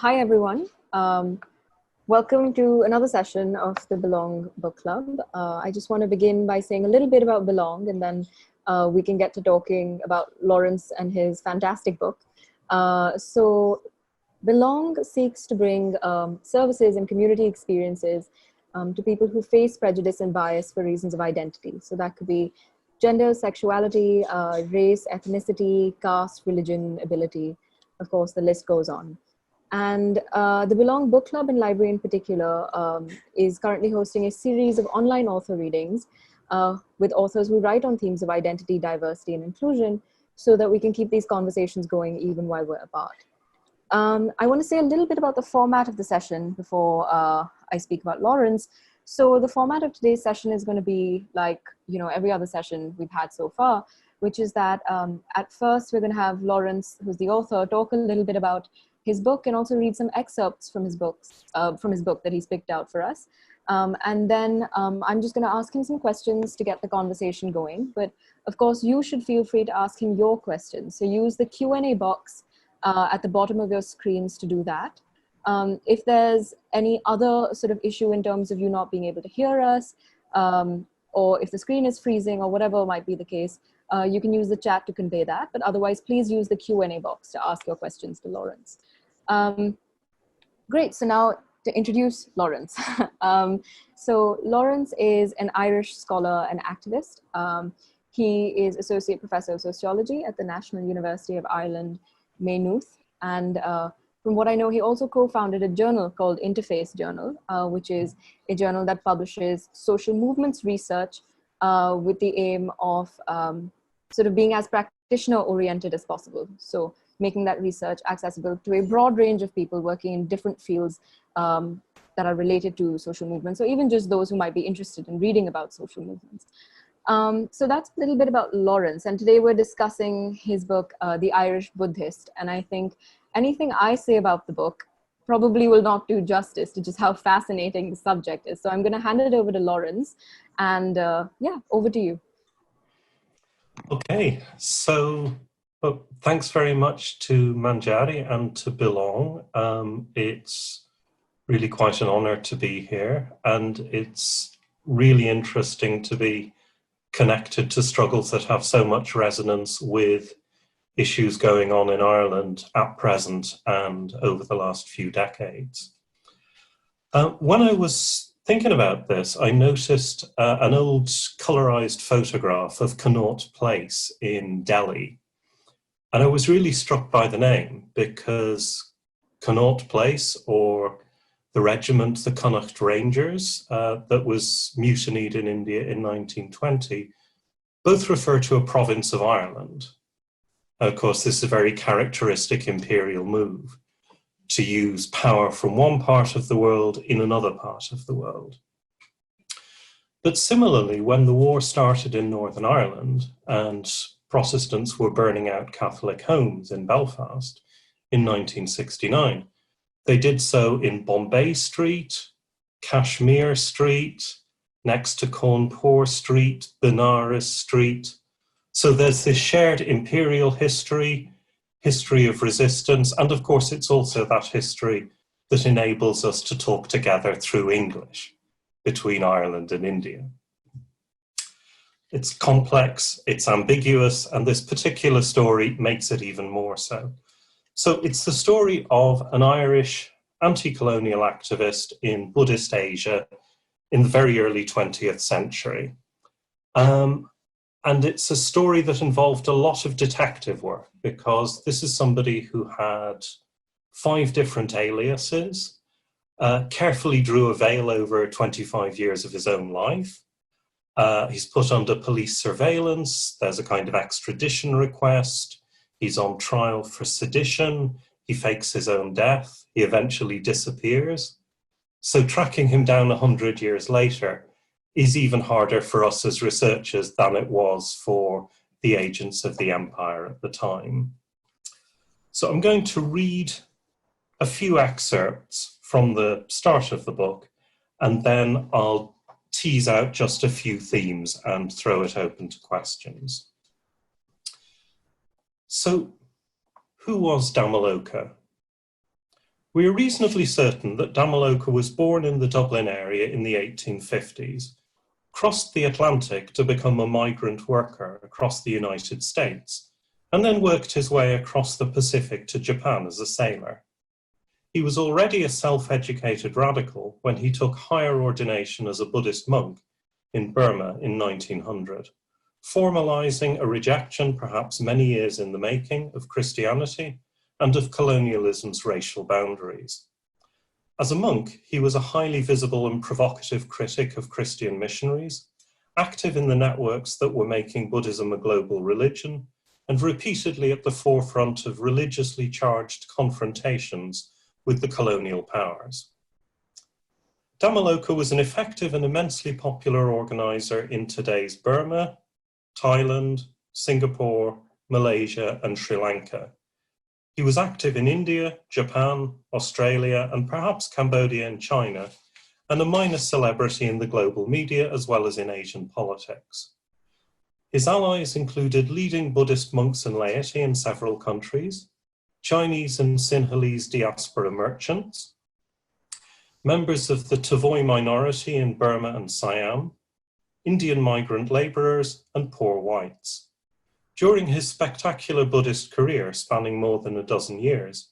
Hi, everyone. Welcome to another session of the Belongg Book Club. I just want to begin by saying a little bit about Belongg, and then we can get to talking about Laurence and his fantastic book. So Belongg seeks to bring services and community experiences to people who face prejudice and bias for reasons of identity. So that could be gender, sexuality, race, ethnicity, caste, religion, ability. Of course, the list goes on. And the Belongg Book Club and Library in particular is currently hosting a series of online author readings with authors who write on themes of identity, diversity, and inclusion so that we can keep these conversations going even while we're apart. I want to say a little bit about the format of the session before I speak about Laurence. So the format of today's session is going to be like, every other session we've had so far, which is that at first we're going to have Laurence, who's the author, talk a little bit about his book and also read some excerpts from his book that he's picked out for us. And then I'm just going to ask him some questions to get the conversation going. But of course, you should feel free to ask him your questions. So use the Q&A box at the bottom of your screens to do that. If there's any other sort of issue in terms of you not being able to hear us, or if the screen is freezing or whatever might be the case, you can use the chat to convey that. But otherwise, please use the Q&A box to ask your questions to Laurence. Great, so now to introduce Laurence. So Laurence is an Irish scholar and activist. He is Associate Professor of Sociology at the National University of Ireland, Maynooth. And from what I know, he also co-founded a journal called Interface Journal, which is a journal that publishes social movements research with the aim of sort of being as practitioner-oriented as possible. So making that research accessible to a broad range of people working in different fields that are related to social movements, or even just those who might be interested in reading about social movements. So that's a little bit about Laurence. And today we're discussing his book, The Irish Buddhist. And I think anything I say about the book probably will not do justice to just how fascinating the subject is. So I'm going to hand it over to Laurence. And yeah, over to you. Okay, so thanks very much to Manjari and to Belongg. It's really quite an honor to be here, and it's really interesting to be connected to struggles that have so much resonance with issues going on in Ireland at present and over the last few decades. When I was thinking about this, I noticed an old colorized photograph of Connaught Place in Delhi. And I was really struck by the name because Connaught Place, or the regiment, the Connaught Rangers, that was mutinied in India in 1920, both refer to a province of Ireland. Of course, this is a very characteristic imperial move, to use power from one part of the world in another part of the world. But similarly, when the war started in Northern Ireland and Protestants were burning out Catholic homes in Belfast in 1969, they did so in Bombay Street, Kashmir Street, next to Cawnpore Street, Benares Street. So there's this shared imperial history of resistance, and of course it's also that history that enables us to talk together through English between Ireland and India. It's complex, it's ambiguous, and this particular story makes it even more so. So it's the story of an Irish anti-colonial activist in Buddhist Asia in the very early 20th century. And it's a story that involved a lot of detective work, because this is somebody who had 5 different aliases, carefully drew a veil over 25 years of his own life. He's put under police surveillance. There's a kind of extradition request. He's on trial for sedition. He fakes his own death. He eventually disappears. So tracking him down 100 years later is even harder for us as researchers than it was for the agents of the empire at the time. So I'm going to read a few excerpts from the start of the book, and then I'll tease out just a few themes and throw it open to questions. So, who was Dhammaloka? We are reasonably certain that Dhammaloka was born in the Dublin area in the 1850s, crossed the Atlantic to become a migrant worker across the United States, and then worked his way across the Pacific to Japan as a sailor. He was already a self-educated radical when he took higher ordination as a Buddhist monk in Burma in 1900, formalizing a rejection, perhaps many years in the making, of Christianity and of colonialism's racial boundaries. As a monk, he was a highly visible and provocative critic of Christian missionaries, active in the networks that were making Buddhism a global religion, and repeatedly at the forefront of religiously charged confrontations with the colonial powers. Dhammaloka was an effective and immensely popular organizer in today's Burma, Thailand, Singapore, Malaysia, and Sri Lanka. He was active in India, Japan, Australia, and perhaps Cambodia and China, and a minor celebrity in the global media as well as in Asian politics. His allies included leading Buddhist monks and laity in several countries, Chinese and Sinhalese diaspora merchants, members of the Tavoy minority in Burma and Siam, Indian migrant laborers, and poor whites. During his spectacular Buddhist career spanning more than a dozen years,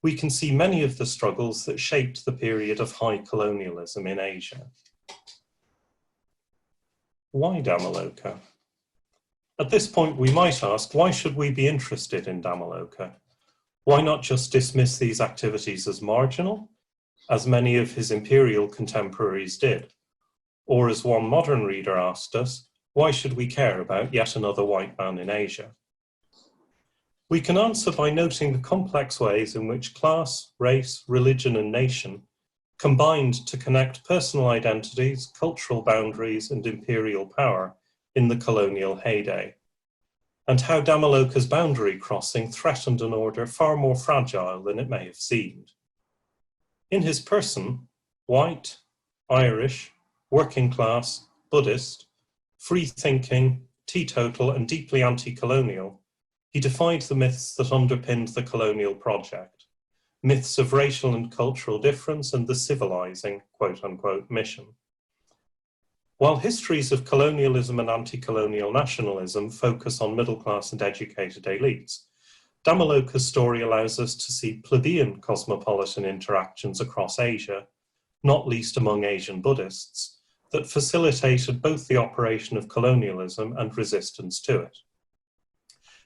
we can see many of the struggles that shaped the period of high colonialism in Asia. Why Dhammaloka? At this point, we might ask, why should we be interested in Dhammaloka? Why not just dismiss these activities as marginal, as many of his imperial contemporaries did? Or as one modern reader asked us, why should we care about yet another white man in Asia? We can answer by noting the complex ways in which class, race, religion, and nation combined to connect personal identities, cultural boundaries, and imperial power in the colonial heyday, and how Dhammaloka's boundary crossing threatened an order far more fragile than it may have seemed. In his person, white, Irish, working class, Buddhist, free-thinking, teetotal, and deeply anti-colonial, he defied the myths that underpinned the colonial project, myths of racial and cultural difference and the civilizing, quote-unquote, mission. While histories of colonialism and anti-colonial nationalism focus on middle-class and educated elites, Dhammaloka's story allows us to see plebeian cosmopolitan interactions across Asia, not least among Asian Buddhists, that facilitated both the operation of colonialism and resistance to it.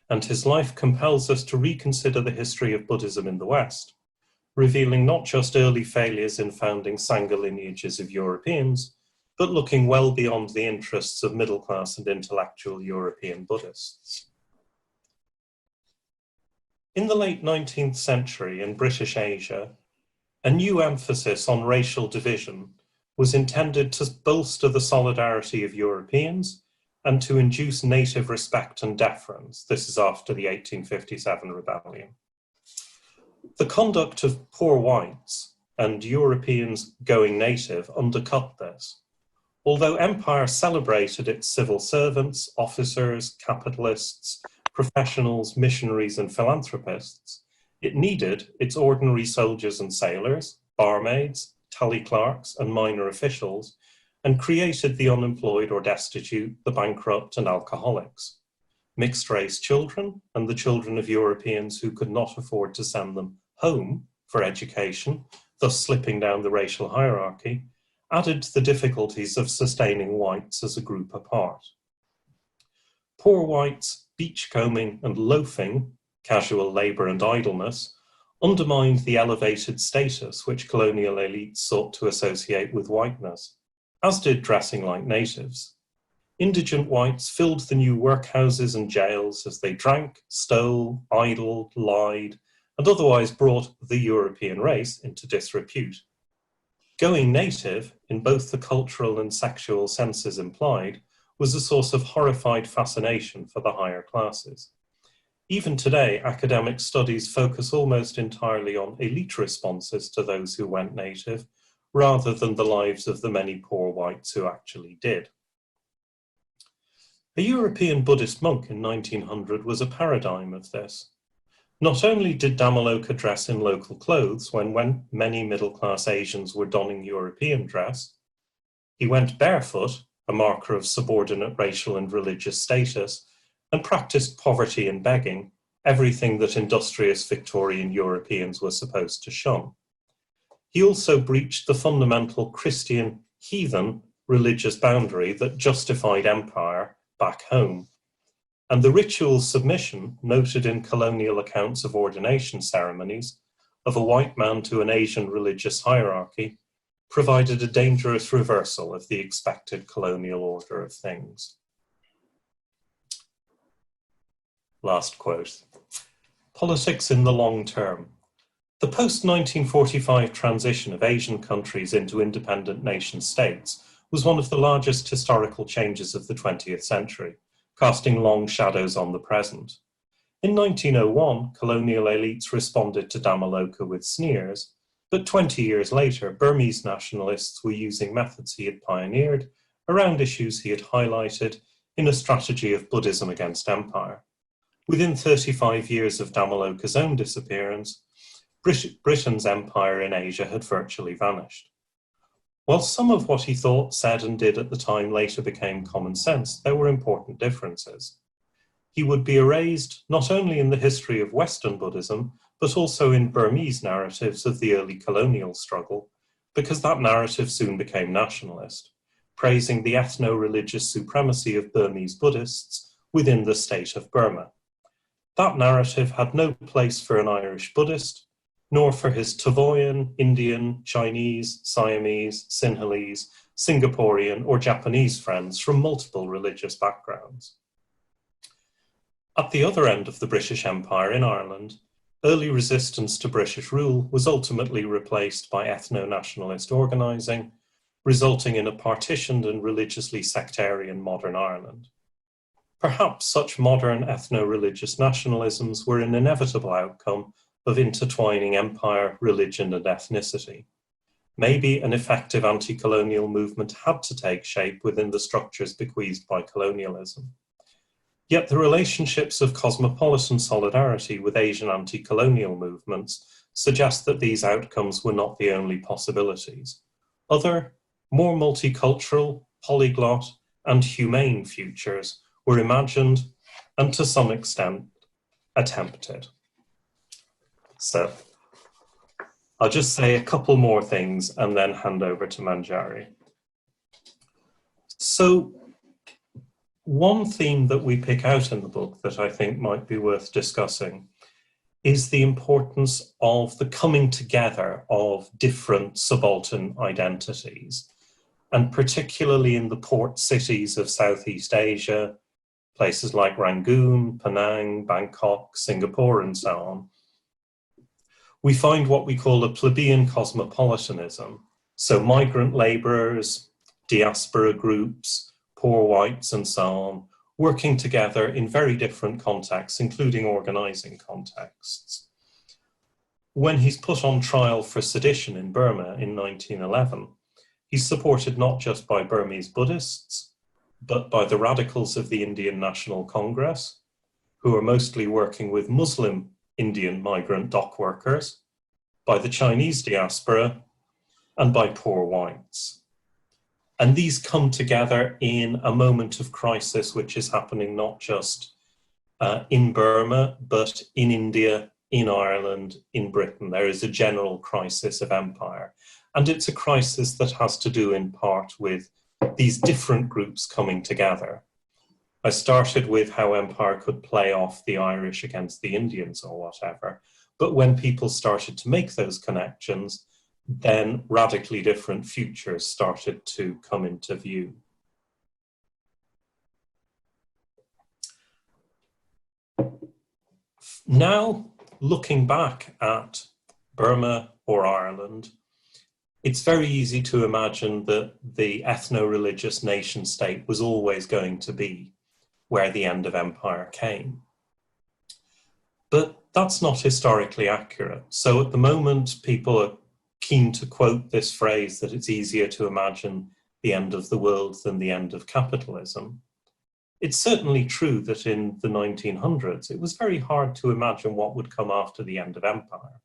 And his life compels us to reconsider the history of Buddhism in the West, revealing not just early failures in founding Sangha lineages of Europeans, but looking well beyond the interests of middle-class and intellectual European Buddhists. In the late 19th century in British Asia, a new emphasis on racial division was intended to bolster the solidarity of Europeans and to induce native respect and deference. This is after the 1857 rebellion. The conduct of poor whites and Europeans going native undercut this. Although empire celebrated its civil servants, officers, capitalists, professionals, missionaries, and philanthropists, it needed its ordinary soldiers and sailors, barmaids, tally clerks, and minor officials, and created the unemployed or destitute, the bankrupt, and alcoholics, mixed-race children, and the children of Europeans who could not afford to send them home for education, thus slipping down the racial hierarchy, added to the difficulties of sustaining whites as a group apart. Poor whites, beachcombing and loafing, casual labour and idleness, undermined the elevated status which colonial elites sought to associate with whiteness, as did dressing like natives. Indigent whites filled the new workhouses and jails as they drank, stole, idled, lied, and otherwise brought the European race into disrepute. Going native, in both the cultural and sexual senses implied, was a source of horrified fascination for the higher classes. Even today, academic studies focus almost entirely on elite responses to those who went native, rather than the lives of the many poor whites who actually did. A European Buddhist monk in 1900 was a paradigm of this. Not only did Dhammaloka dress in local clothes when many middle-class Asians were donning European dress, he went barefoot, a marker of subordinate racial and religious status, and practiced poverty and begging, everything that industrious Victorian Europeans were supposed to shun. He also breached the fundamental Christian heathen religious boundary that justified empire back home. And the ritual submission noted in colonial accounts of ordination ceremonies of a white man to an Asian religious hierarchy provided a dangerous reversal of the expected colonial order of things. Last quote. Politics in the long term. The post-1945 transition of Asian countries into independent nation states was one of the largest historical changes of the 20th century, casting long shadows on the present. In 1901, colonial elites responded to Dhammaloka with sneers, but 20 years later, Burmese nationalists were using methods he had pioneered around issues he had highlighted in a strategy of Buddhism against empire. Within 35 years of Dhammaloka's own disappearance, Britain's empire in Asia had virtually vanished. While some of what he thought, said, and did at the time later became common sense, there were important differences. He would be erased not only in the history of Western Buddhism, but also in Burmese narratives of the early colonial struggle, because that narrative soon became nationalist, praising the ethno-religious supremacy of Burmese Buddhists within the state of Burma. That narrative had no place for an Irish Buddhist, nor for his Tavoyan, Indian, Chinese, Siamese, Sinhalese, Singaporean, or Japanese friends from multiple religious backgrounds. At the other end of the British Empire in Ireland, early resistance to British rule was ultimately replaced by ethno-nationalist organising, resulting in a partitioned and religiously sectarian modern Ireland. Perhaps such modern ethno-religious nationalisms were an inevitable outcome of intertwining empire, religion, and ethnicity. Maybe an effective anti-colonial movement had to take shape within the structures bequeathed by colonialism. Yet the relationships of cosmopolitan solidarity with Asian anti-colonial movements suggest that these outcomes were not the only possibilities. Other, more multicultural, polyglot, and humane futures were imagined and to some extent attempted. So I'll just say a couple more things and then hand over to Manjari. So one theme that we pick out in the book that I think might be worth discussing is the importance of the coming together of different subaltern identities, and particularly in the port cities of Southeast Asia, places like Rangoon, Penang, Bangkok, Singapore, and so on. We find what we call a plebeian cosmopolitanism, so migrant labourers, diaspora groups, poor whites, and so on, working together in very different contexts, including organising contexts. When he's put on trial for sedition in Burma in 1911, he's supported not just by Burmese Buddhists, but by the radicals of the Indian National Congress, who are mostly working with Muslim Indian migrant dock workers, by the Chinese diaspora, and by poor whites. And these come together in a moment of crisis which is happening not just in Burma, but in India, in Ireland, in Britain. There is a general crisis of empire. And it's a crisis that has to do in part with these different groups coming together. I started with how empire could play off the Irish against the Indians or whatever. But when people started to make those connections, then radically different futures started to come into view. Now, looking back at Burma or Ireland, it's very easy to imagine that the ethno-religious nation state was always going to be where the end of empire came. But that's not historically accurate. So at the moment, people are keen to quote this phrase that it's easier to imagine the end of the world than the end of capitalism. it's certainly true that in the 1900s, it was very hard to imagine what would come after the end of empire.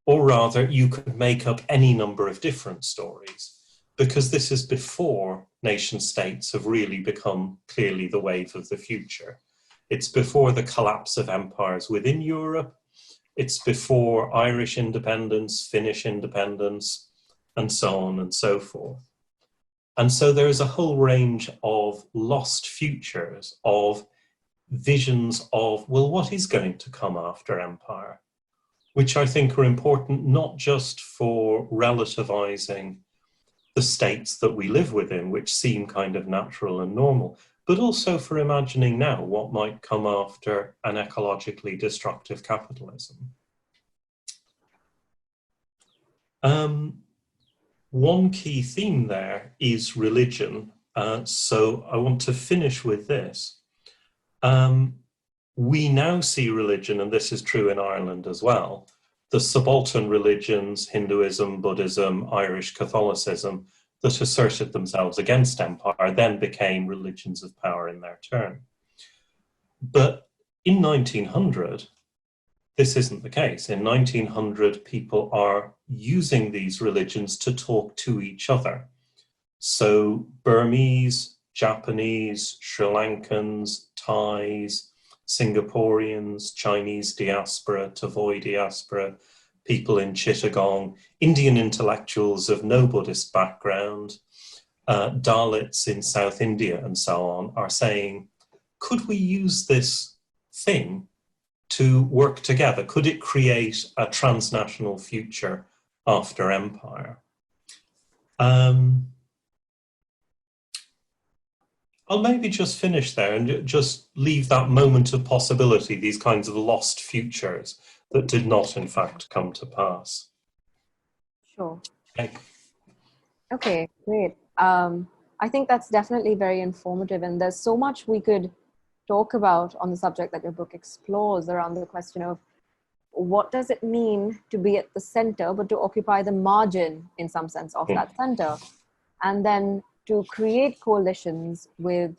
Or rather, you could make up any number of different stories, because this is before nation states have really become clearly the wave of the future. It's before the collapse of empires within Europe. It's before Irish independence, Finnish independence, and so on and so forth. And so there is a whole range of lost futures, of visions of, well, what is going to come after empire? Which I think are important not just for relativizing the states that we live within, which seem kind of natural and normal, but also for imagining now what might come after an ecologically destructive capitalism. One key theme there is religion. So I want to finish with this. We now see religion, and this is true in Ireland as well, the subaltern religions, Hinduism, Buddhism, Irish Catholicism, that asserted themselves against empire, then became religions of power in their turn. But in 1900, this isn't the case. In 1900, people are using these religions to talk to each other. So Burmese, Japanese, Sri Lankans, Thais, Singaporeans, Chinese diaspora, Tavoy diaspora, people in Chittagong, Indian intellectuals of no Buddhist background, Dalits in South India and so on are saying, could we use this thing to work together? Could it create a transnational future after empire? I'll maybe just finish there and just leave that moment of possibility, these kinds of lost futures that did not, in fact, come to pass. Sure. Okay, Okay, great. I think that's definitely very informative, and there's so much we could talk about on the subject that your book explores around the question of what does it mean to be at the center, but to occupy the margin, in some sense, of that center, and then to create coalitions with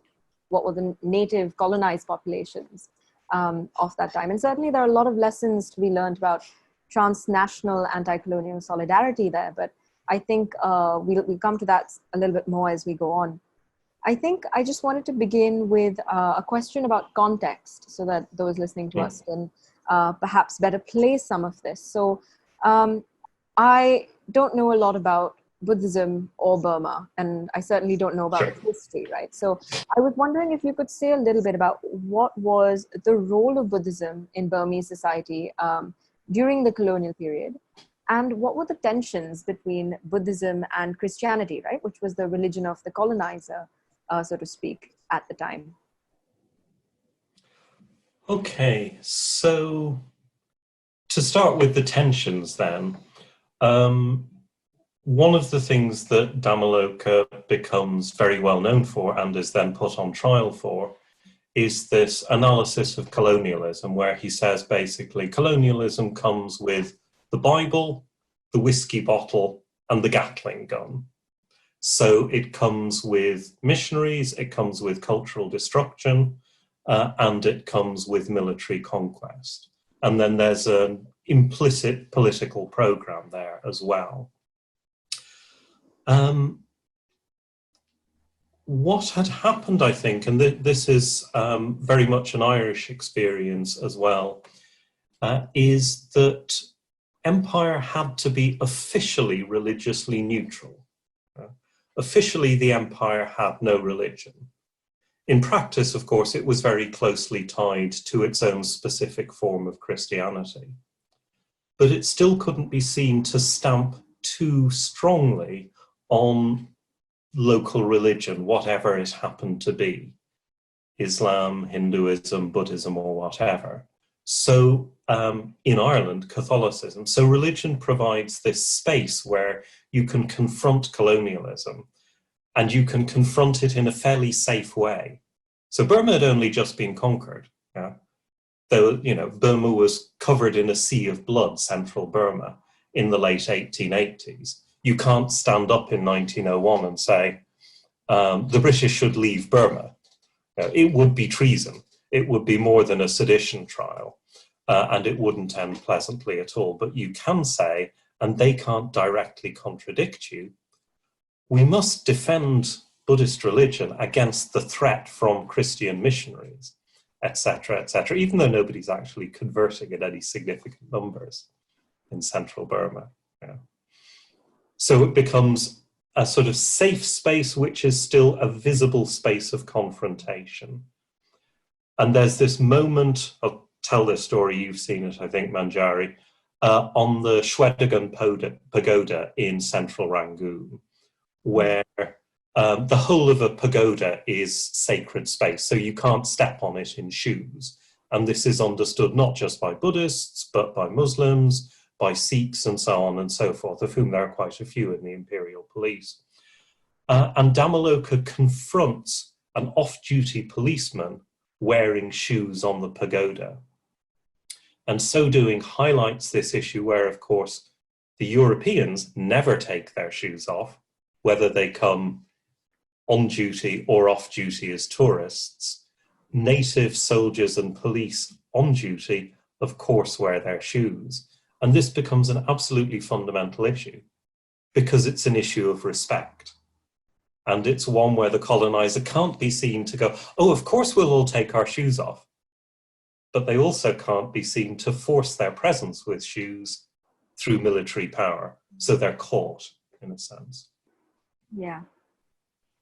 what were the native colonized populations of that time. And certainly there are a lot of lessons to be learned about transnational anti-colonial solidarity there, but I think we'll come to that a little bit more as we go on. I think I just wanted to begin with a question about context so that those listening to us can perhaps better place some of this. So I don't know a lot about Buddhism or Burma, and I certainly don't know about its history, right? So I was wondering if you could say a little bit about what was the role of Buddhism in Burmese society during the colonial period, and what were the tensions between Buddhism and Christianity, right, which was the religion of the colonizer, so to speak, at the time. Okay, so to start with the tensions then, one of the things that Dhammaloka becomes very well known for and is then put on trial for is this analysis of colonialism, where he says basically colonialism comes with the Bible, the whiskey bottle, and the Gatling gun. So it comes with missionaries, it comes with cultural destruction, and it comes with military conquest. And then there's an implicit political program there as well. What had happened, I think, and this is very much an Irish experience as well, is that empire had to be officially religiously neutral. Officially, the empire had no religion. In practice, of course, it was very closely tied to its own specific form of Christianity. But it still couldn't be seen to stamp too strongly on local religion, whatever it happened to be, Islam, Hinduism, Buddhism, or whatever. So in Ireland, Catholicism, so religion provides this space where you can confront colonialism and you can confront it in a fairly safe way. So Burma had only just been conquered. Yeah? Though, you know, Burma was covered in a sea of blood, central Burma, in the late 1880s. You can't stand up in 1901 and say, the British should leave Burma. It would be treason. It would be more than a sedition trial, and it wouldn't end pleasantly at all. But you can say, and they can't directly contradict you, we must defend Buddhist religion against the threat from Christian missionaries, etc., even though nobody's actually converting in any significant numbers in central Burma. Yeah. So it becomes a sort of safe space, which is still a visible space of confrontation. And there's this moment, I'll tell this story, you've seen it, I think, Manjari, on the Shwedagon Pagoda in central Rangoon, where the whole of a pagoda is sacred space, so you can't step on it in shoes. And this is understood not just by Buddhists, but by Muslims, by Sikhs, and so on and so forth, of whom there are quite a few in the imperial police. And Dhammaloka confronts an off-duty policeman wearing shoes on the pagoda. And so doing highlights this issue where, of course, the Europeans never take their shoes off, whether they come on duty or off duty as tourists. Native soldiers and police on duty, of course, wear their shoes. And this becomes an absolutely fundamental issue because it's an issue of respect. And it's one where the colonizer can't be seen to go, oh, of course we'll all take our shoes off. But they also can't be seen to force their presence with shoes through military power. So they're caught, in a sense. Yeah.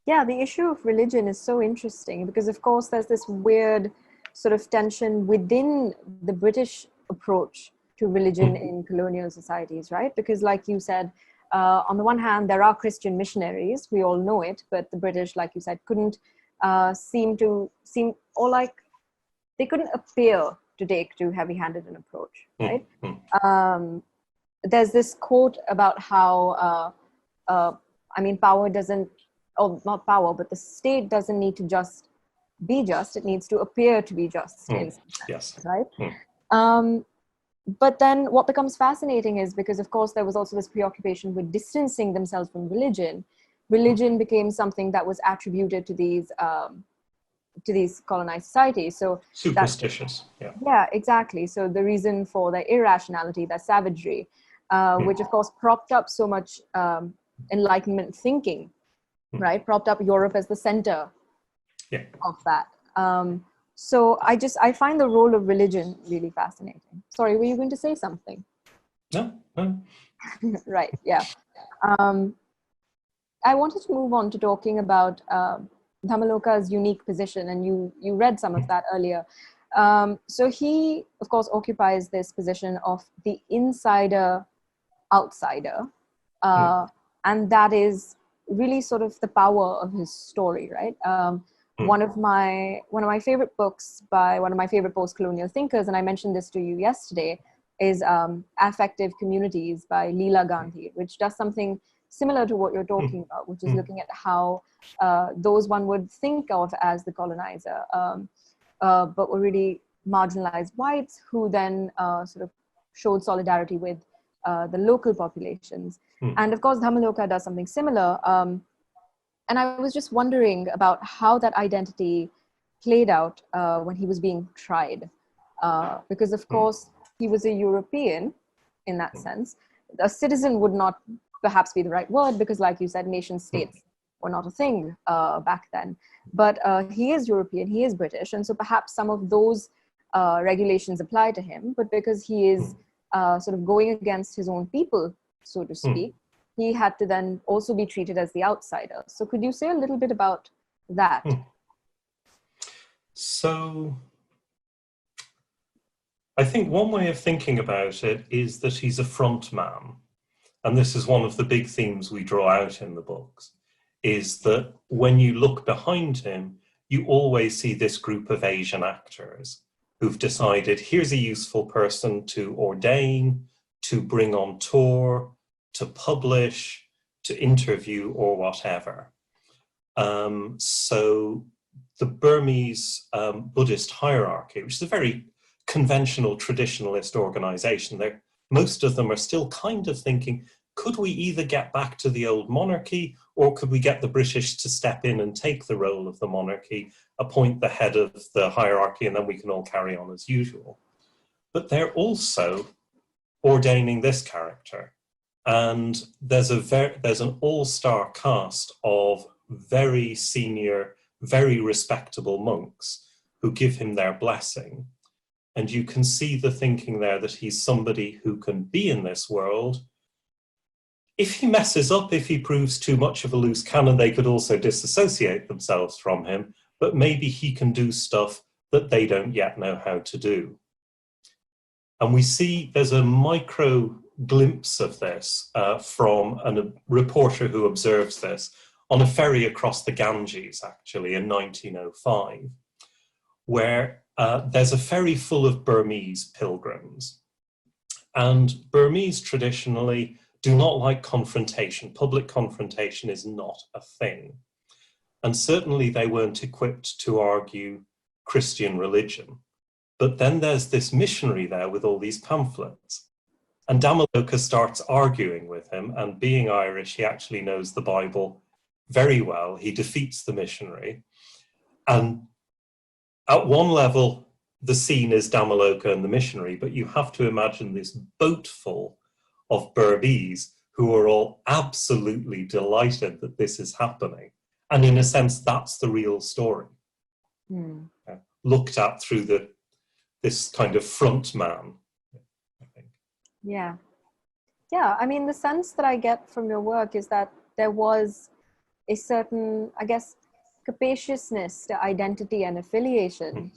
Yeah, the issue of religion is so interesting because, of course, there's this weird sort of tension within the British approach to religion in colonial societies, right? Because like you said, on the one hand, there are Christian missionaries, we all know it, but the British, like you said, couldn't they couldn't appear to take too heavy-handed an approach, right? There's this quote about how, power doesn't, or not power, but the state doesn't need to just be just, it needs to appear to be just. In some sense, yes. Right? But then what becomes fascinating is because, of course, there was also this preoccupation with distancing themselves from religion. Religion became something that was attributed to these colonized societies. So superstitious. Yeah, exactly. So the reason for their irrationality, their savagery, which of course propped up so much Enlightenment thinking, right? Propped up Europe as the center of that. So I find the role of religion really fascinating. Sorry, were you going to say something? No. Right, yeah. I wanted to move on to talking about Dhammaloka's unique position, and you read some of that earlier. So he, of course, occupies this position of the insider outsider, and that is really sort of the power of his story, right? One of my favorite books by one of my favorite post-colonial thinkers, and I mentioned this to you yesterday, is Affective Communities by Leela Gandhi, which does something similar to what you're talking about, which is looking at how those one would think of as the colonizer, but were really marginalized whites who then sort of showed solidarity with the local populations. And of course, Dhammaloka does something similar. And I was just wondering about how that identity played out when he was being tried. Because of course, he was a European in that sense. A citizen would not perhaps be the right word because, like you said, nation states were not a thing back then. But he is European, he is British. And so perhaps some of those regulations apply to him. But because he is sort of going against his own people, so to speak, he had to then also be treated as the outsider. So could you say a little bit about that? So I think one way of thinking about it is that he's a front man. And this is one of the big themes we draw out in the books, is that when you look behind him, you always see this group of Asian actors who've decided, here's a useful person to ordain, to bring on tour, to publish, to interview, or whatever. So the Burmese Buddhist hierarchy, which is a very conventional, traditionalist organization, most of them are still kind of thinking could we either get back to the old monarchy, or could we get the British to step in and take the role of the monarchy, appoint the head of the hierarchy, and then we can all carry on as usual? But they're also ordaining this character. And there's an all-star cast of very senior, very respectable monks who give him their blessing. And you can see the thinking there that he's somebody who can be in this world. If he messes up, if he proves too much of a loose cannon, they could also disassociate themselves from him, but maybe he can do stuff that they don't yet know how to do. And we see there's a micro glimpse of this from a reporter who observes this on a ferry across the Ganges, actually, in 1905, where there's a ferry full of Burmese pilgrims. And Burmese traditionally do not like confrontation. Public confrontation is not a thing. And certainly they weren't equipped to argue Christian religion. But then there's this missionary there with all these pamphlets. And Dhammaloka starts arguing with him, and being Irish, he actually knows the Bible very well. He defeats the missionary. And at one level, the scene is Dhammaloka and the missionary, but you have to imagine this boat full of Burmese who are all absolutely delighted that this is happening. And in a sense, that's the real story. Looked at through this kind of front man, I think. Yeah. Yeah, I mean, the sense that I get from your work is that there was a certain, I guess, capaciousness to identity and affiliation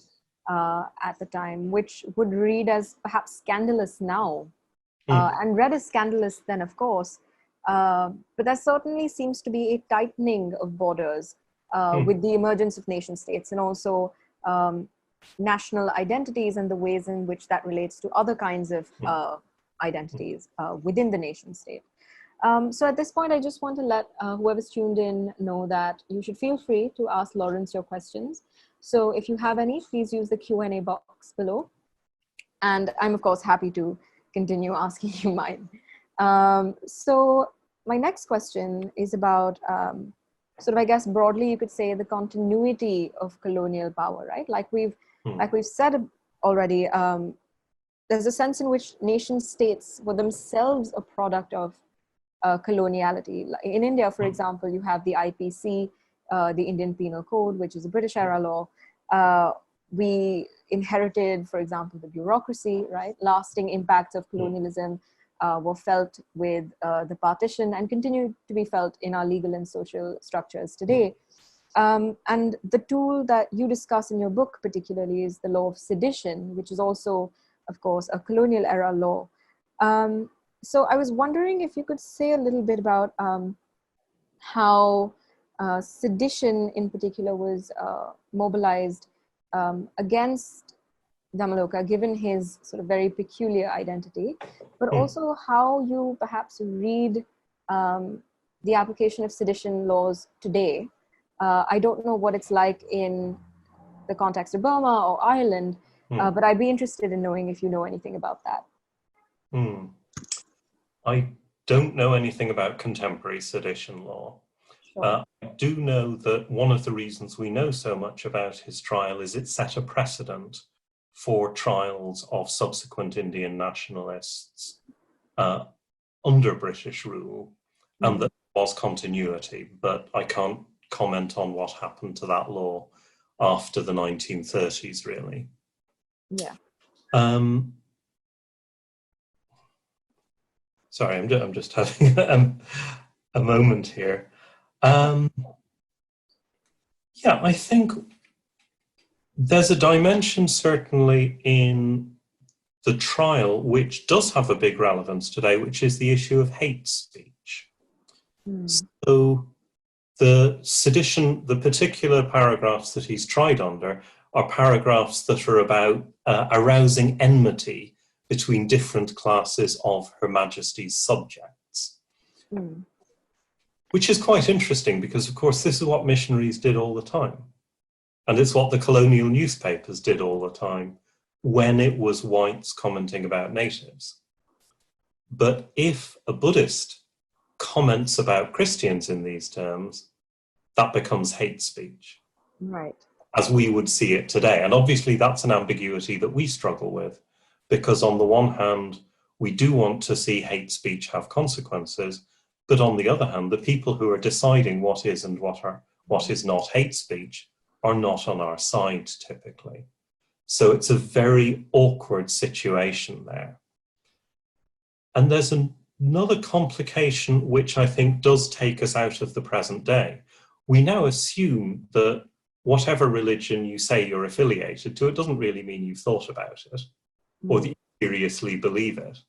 at the time, which would read as perhaps scandalous now, and read as scandalous then, of course. But there certainly seems to be a tightening of borders with the emergence of nation states, and also national identities and the ways in which that relates to other kinds of identities within the nation state. So at this point, I just want to let whoever's tuned in know that you should feel free to ask Laurence your questions. So if you have any, please use the Q&A box below. And I'm, of course, happy to continue asking you mine. So my next question is about sort of, I guess, broadly, you could say the continuity of colonial power, right? Like we've said already, there's a sense in which nation states were themselves a product of coloniality. In India, for example, you have the IPC, the Indian Penal Code, which is a British era law. We inherited, for example, the bureaucracy, right? Lasting impacts of colonialism were felt with the partition and continue to be felt in our legal and social structures today. And the tool that you discuss in your book particularly is the law of sedition, which is also, of course, a colonial era law. So I was wondering if you could say a little bit about how sedition in particular was mobilized against Dhammaloka, given his sort of very peculiar identity, but also how you perhaps read the application of sedition laws today. I don't know what it's like in the context of Burma or Ireland, but I'd be interested in knowing if you know anything about that. I don't know anything about contemporary sedition law. Sure. I do know that one of the reasons we know so much about his trial is it set a precedent for trials of subsequent Indian nationalists under British rule, and that there was continuity, but I can't comment on what happened to that law after the 1930s, really. Yeah. Sorry, I'm just having a moment here. Yeah, I think there's a dimension certainly in the trial which does have a big relevance today, which is the issue of hate speech. So the sedition, the particular paragraphs that he's tried under are paragraphs that are about arousing enmity between different classes of Her Majesty's subjects. Which is quite interesting because, of course, this is what missionaries did all the time. And it's what the colonial newspapers did all the time when it was whites commenting about natives. But if a Buddhist comments about Christians in these terms, that becomes hate speech. Right. As we would see it today. And obviously that's an ambiguity that we struggle with, because on the one hand, we do want to see hate speech have consequences, but on the other hand, the people who are deciding what is and what is not hate speech are not on our side typically. So it's a very awkward situation there. And there's another complication which I think does take us out of the present day. We now assume that whatever religion you say you're affiliated to, it doesn't really mean you've thought about it or that you seriously believe it.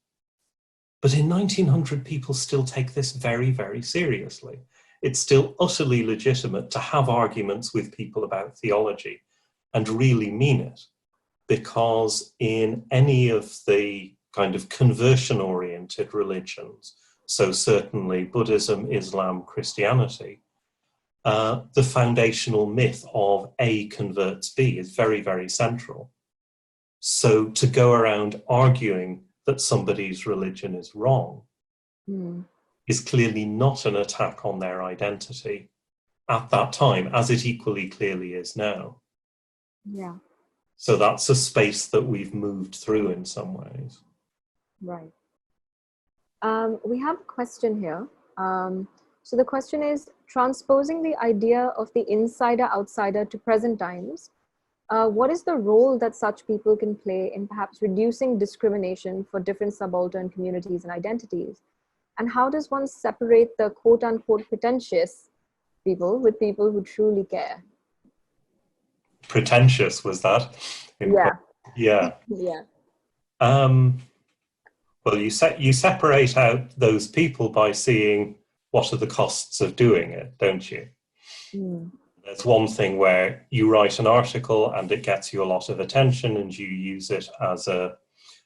But in 1900, people still take this very, very seriously. It's still utterly legitimate to have arguments with people about theology and really mean it, because in any of the kind of conversion-oriented religions, so certainly Buddhism, Islam, Christianity, the foundational myth of A converts B is very, very central. So to go around arguing that somebody's religion is wrong is clearly not an attack on their identity at that time, as it equally clearly is now. Yeah. So that's a space that we've moved through in some ways. Right. We have a question here. So the question is, transposing the idea of the insider-outsider to present times, what is the role that such people can play in perhaps reducing discrimination for different subaltern communities and identities? And how does one separate the quote-unquote pretentious people with people who truly care? Pretentious, was that? Yeah. Yeah. Yeah. Well, you separate out those people by seeing what are the costs of doing it, don't you? There's one thing where you write an article and it gets you a lot of attention and you use it as a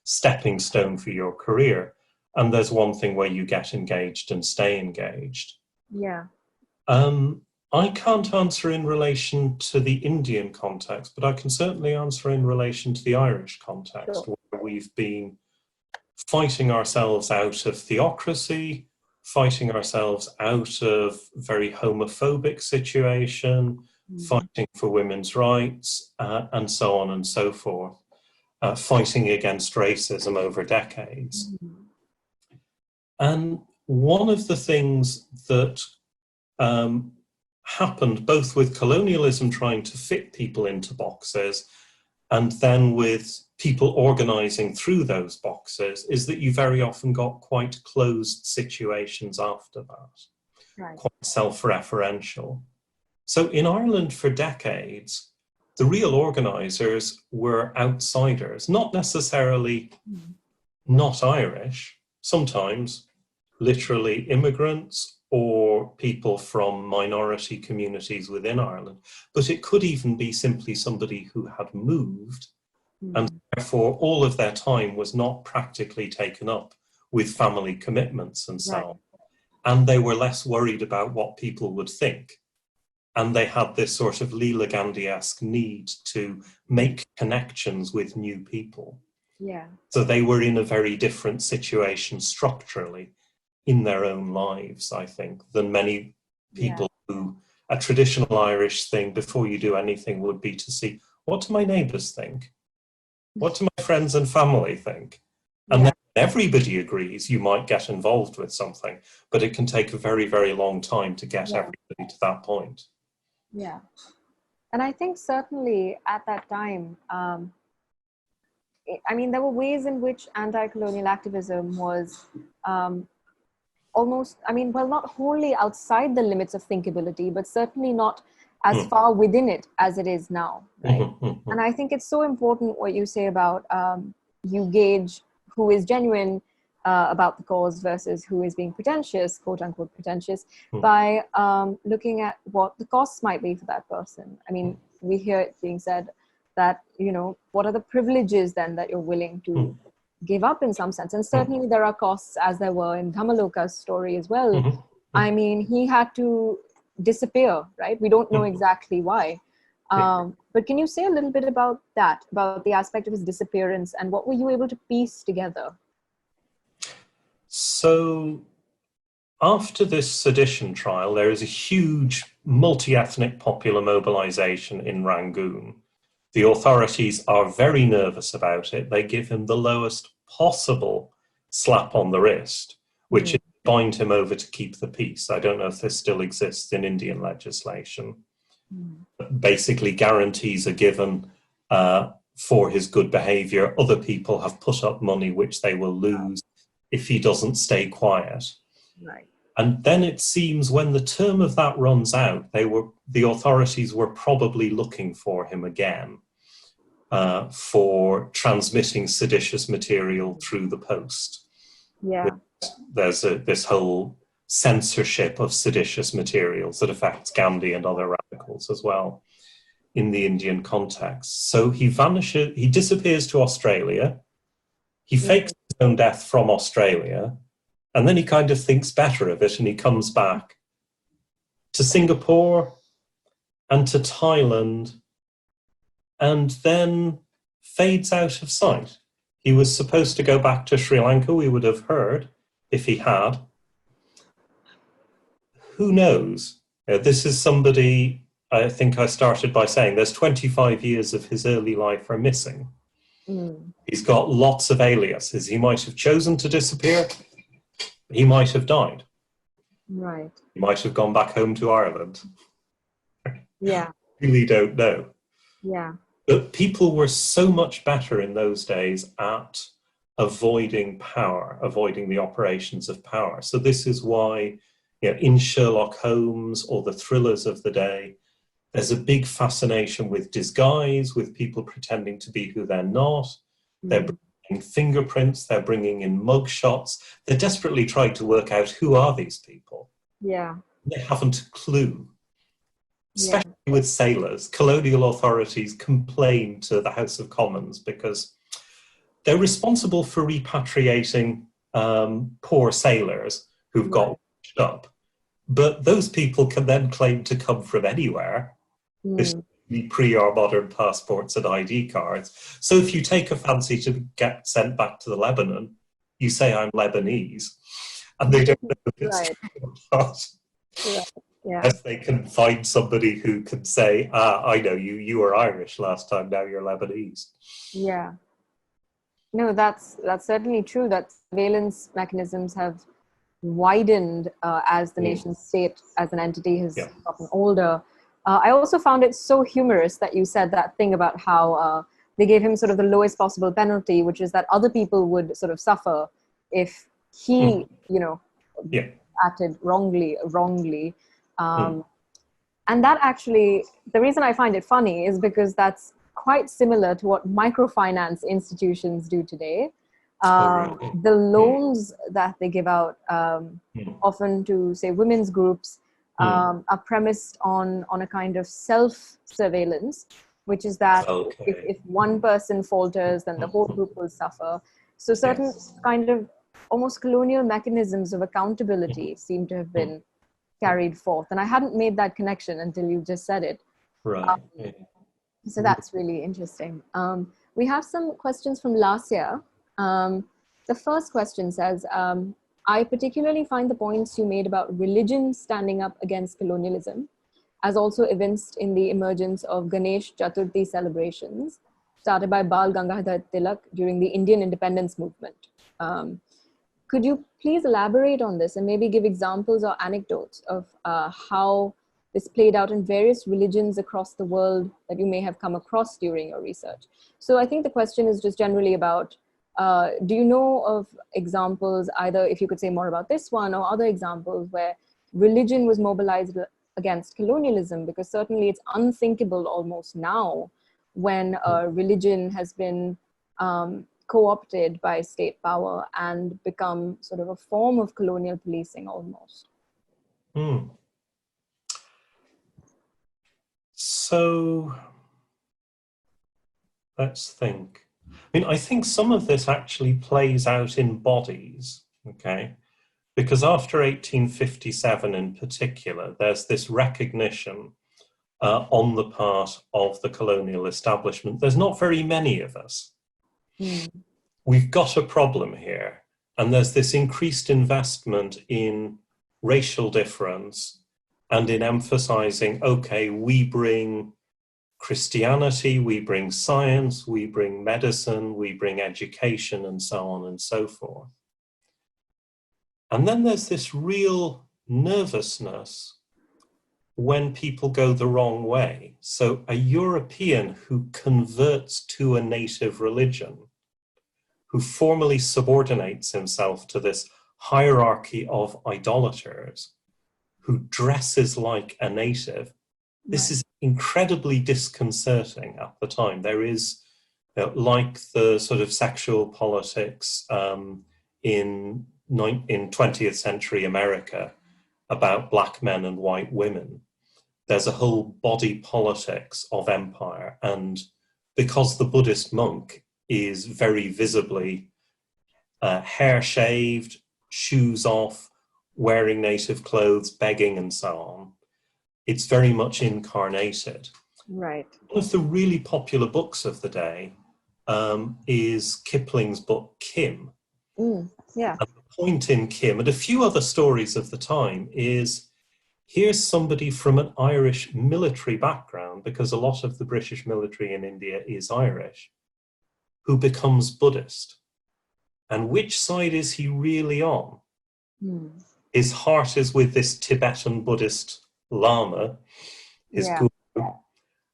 stepping stone for your career. And there's one thing where you get engaged and stay engaged. Yeah. I can't answer in relation to the Indian context, but I can certainly answer in relation to the Irish context, Sure. where we've been fighting ourselves out of theocracy, fighting ourselves out of very homophobic situation, fighting for women's rights, and so on and so forth, fighting against racism over decades. And one of the things that happened both with colonialism trying to fit people into boxes and then with people organizing through those boxes is that you very often got quite closed situations after that, quite self-referential. So in Ireland for decades, the real organizers were outsiders, not necessarily not Irish, sometimes literally immigrants or people from minority communities within Ireland, but it could even be simply somebody who had moved and therefore all of their time was not practically taken up with family commitments and so on. And they were less worried about what people would think. And they had this sort of Leela Gandhi-esque need to make connections with new people. Yeah. So they were in a very different situation structurally in their own lives, I think, than many people who, a traditional Irish thing before you do anything would be to see, what do my neighbours think? What do my friends and family think? And then everybody agrees, you might get involved with something, but it can take a very, very long time to get everybody to that point. Yeah. And I think certainly at that time, I mean, there were ways in which anti-colonial activism was almost, I mean, well, not wholly outside the limits of thinkability, but certainly not as far within it as it is now, right? And I think it's so important what you say about you gauge who is genuine about the cause versus who is being pretentious, quote unquote pretentious, by looking at what the costs might be for that person. I mean, we hear it being said that, you know, what are the privileges then that you're willing to give up in some sense? And certainly there are costs, as there were in Dhammaloka's story as well. I mean, he had to disappear, right? We don't know exactly why. But can you say a little bit about that, about the aspect of his disappearance, and what were you able to piece together? So after this sedition trial, there is a huge multi-ethnic popular mobilization in Rangoon. The authorities are very nervous about it. They give him the lowest possible slap on the wrist, which is bind him over to keep the peace. I don't know if this still exists in Indian legislation. Basically, guarantees are given for his good behavior. Other people have put up money which they will lose if he doesn't stay quiet. Right. And then it seems when the term of that runs out, the authorities were probably looking for him again for transmitting seditious material through the post. Yeah. There's this whole censorship of seditious materials that affects Gandhi and other radicals as well in the Indian context. So he vanishes, he disappears to Australia, he fakes his own death from Australia, and then he kind of thinks better of it and he comes back to Singapore and to Thailand and then fades out of sight. He was supposed to go back to Sri Lanka, we would have heard, if he had. Who knows? This is somebody, I think I started by saying, there's 25 years of his early life are missing. He's got lots of aliases. He might have chosen to disappear. He might have died. Right. He might have gone back home to Ireland. Yeah. Really don't know. Yeah. But people were so much better in those days at avoiding power, avoiding the operations of power. So this is why, in Sherlock Holmes or the thrillers of the day, there's a big fascination with disguise, with people pretending to be who they're not. They're bringing in fingerprints, they're bringing in mugshots. They're desperately trying to work out who are these people. Yeah. They haven't a clue. Especially with sailors, colonial authorities complain to the House of Commons because they're responsible for repatriating poor sailors who've got washed up. But those people can then claim to come from anywhere, especially pre our modern passports and ID cards. So if you take a fancy to get sent back to the Lebanon, you say, I'm Lebanese. And they don't know if it's true or not. Yeah. Unless they can find somebody who can say, I know you, you were Irish last time, now you're Lebanese. Yeah. No, that's certainly true that surveillance mechanisms have widened as the nation state as an entity has gotten older. I also found it so humorous that you said that thing about how they gave him sort of the lowest possible penalty, which is that other people would sort of suffer if he, acted wrongly. And that actually, the reason I find it funny is because that's quite similar to what microfinance institutions do today. The loans that they give out often to, say, women's groups are premised on a kind of self-surveillance, which is that if one person falters, then the whole group will suffer. So certain kind of almost colonial mechanisms of accountability seem to have been carried forth. And I hadn't made that connection until you just said it. Right. So that's really interesting. We have some questions from Alicia. The first question says, I particularly find the points you made about religion standing up against colonialism, as also evinced in the emergence of Ganesh Chaturthi celebrations, started by Bal Gangadhar Tilak during the Indian independence movement. Could you please elaborate on this and maybe give examples or anecdotes of how this played out in various religions across the world that you may have come across during your research? So I think the question is just generally about, do you know of examples, either if you could say more about this one or other examples where religion was mobilized against colonialism? Because certainly it's unthinkable almost now when religion has been co-opted by state power and become sort of a form of colonial policing almost. So let's think. I mean, I think some of this actually plays out in bodies, okay? Because after 1857 in particular, there's this recognition on the part of the colonial establishment. There's not very many of us. We've got a problem here. And there's this increased investment in racial difference and in emphasizing, okay, we bring Christianity, we bring science, we bring medicine, we bring education, and so on and so forth. And then there's this real nervousness when people go the wrong way. So a European who converts to a native religion, who formally subordinates himself to this hierarchy of idolaters, who dresses like a native, this is incredibly disconcerting at the time. There is, like the sort of sexual politics in 20th century America about black men and white women, there's a whole body politics of empire. And because the Buddhist monk is very visibly hair shaved, shoes off, wearing native clothes, begging and so on, it's very much incarnated. Right. One of the really popular books of the day is Kipling's book, Kim. Yeah. And the point in Kim, and a few other stories of the time, is here's somebody from an Irish military background, because a lot of the British military in India is Irish, who becomes Buddhist. And which side is he really on? His heart is with this Tibetan Buddhist Lama, his guru,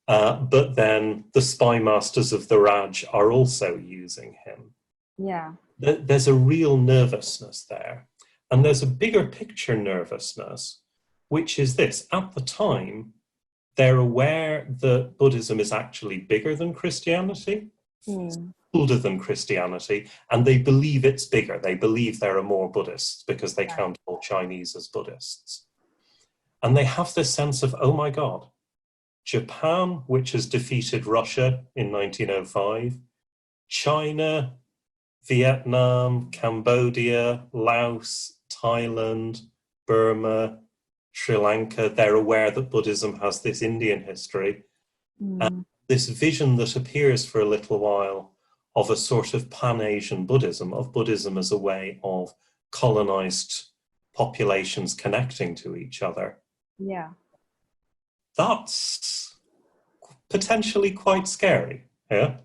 but then the spy masters of the Raj are also using him. Yeah. There's a real nervousness there. And there's a bigger picture nervousness, which is this. At the time, they're aware that Buddhism is actually bigger than Christianity, older than Christianity, and they believe it's bigger. They believe there are more Buddhists because they count all Chinese as Buddhists. And they have this sense of, oh my God, Japan, which has defeated Russia in 1905, China, Vietnam, Cambodia, Laos, Thailand, Burma, Sri Lanka, they're aware that Buddhism has this Indian history. And this vision that appears for a little while of a sort of Pan-Asian Buddhism, of Buddhism as a way of colonized populations connecting to each other. Yeah. That's potentially quite scary. Yeah.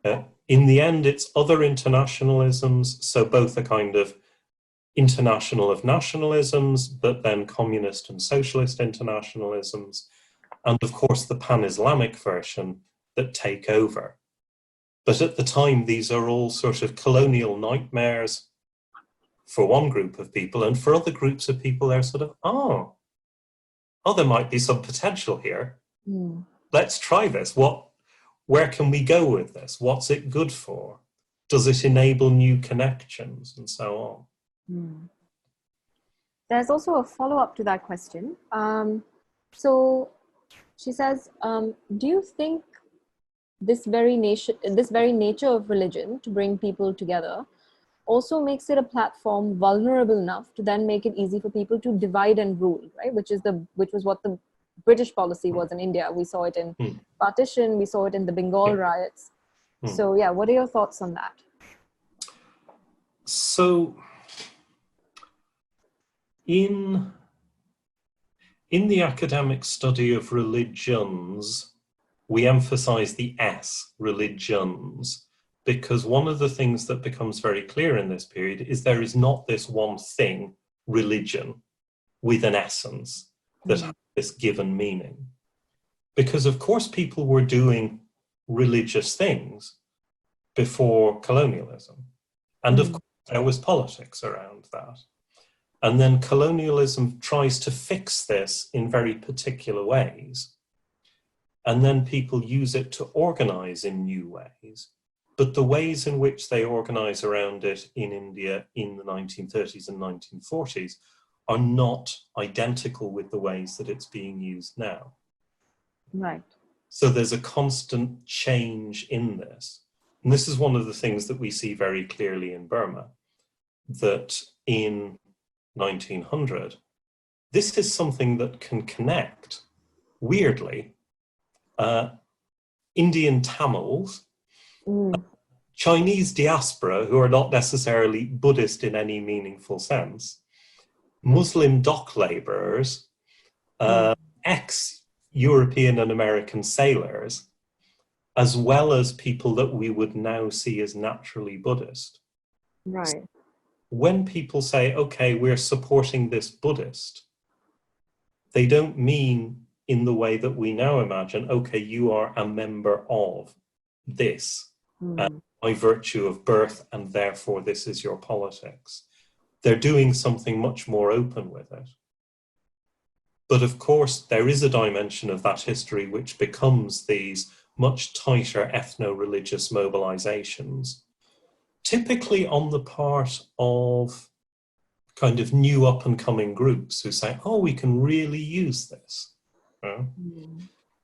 Yeah. In the end, it's other internationalisms, so both a kind of international of nationalisms, but then communist and socialist internationalisms, and of course the pan-Islamic version that take over. But at the time, these are all sort of colonial nightmares for one group of people, and for other groups of people, they're sort of, oh, there might be some potential here. Let's try this. Where can we go with this? What's it good for? Does it enable new connections and so on? There's also a follow-up to that question. So she says, do you think this very nature of religion to bring people together also makes it a platform vulnerable enough to then make it easy for people to divide and rule, right? Which was what the British policy was in India. We saw it in partition, we saw it in the Bengal riots. So yeah, what are your thoughts on that? So in the academic study of religions, we emphasize the S, religions, because one of the things that becomes very clear in this period is there is not this one thing, religion, with an essence that has this given meaning. Because of course people were doing religious things before colonialism. And of course there was politics around that. And then colonialism tries to fix this in very particular ways. And then people use it to organize in new ways. But the ways in which they organize around it in India in the 1930s and 1940s are not identical with the ways that it's being used now. Right. So there's a constant change in this. And this is one of the things that we see very clearly in Burma, that in 1900, this is something that can connect, weirdly, Indian Tamils, Chinese diaspora, who are not necessarily Buddhist in any meaningful sense, Muslim dock labourers, ex-European and American sailors, as well as people that we would now see as naturally Buddhist. Right. When people say, okay, we're supporting this Buddhist, they don't mean in the way that we now imagine, okay, you are a member of this by virtue of birth, and therefore this is your politics. They're doing something much more open with it. But of course, there is a dimension of that history which becomes these much tighter ethno-religious mobilizations, typically on the part of kind of new up-and-coming groups who say, oh, we can really use this.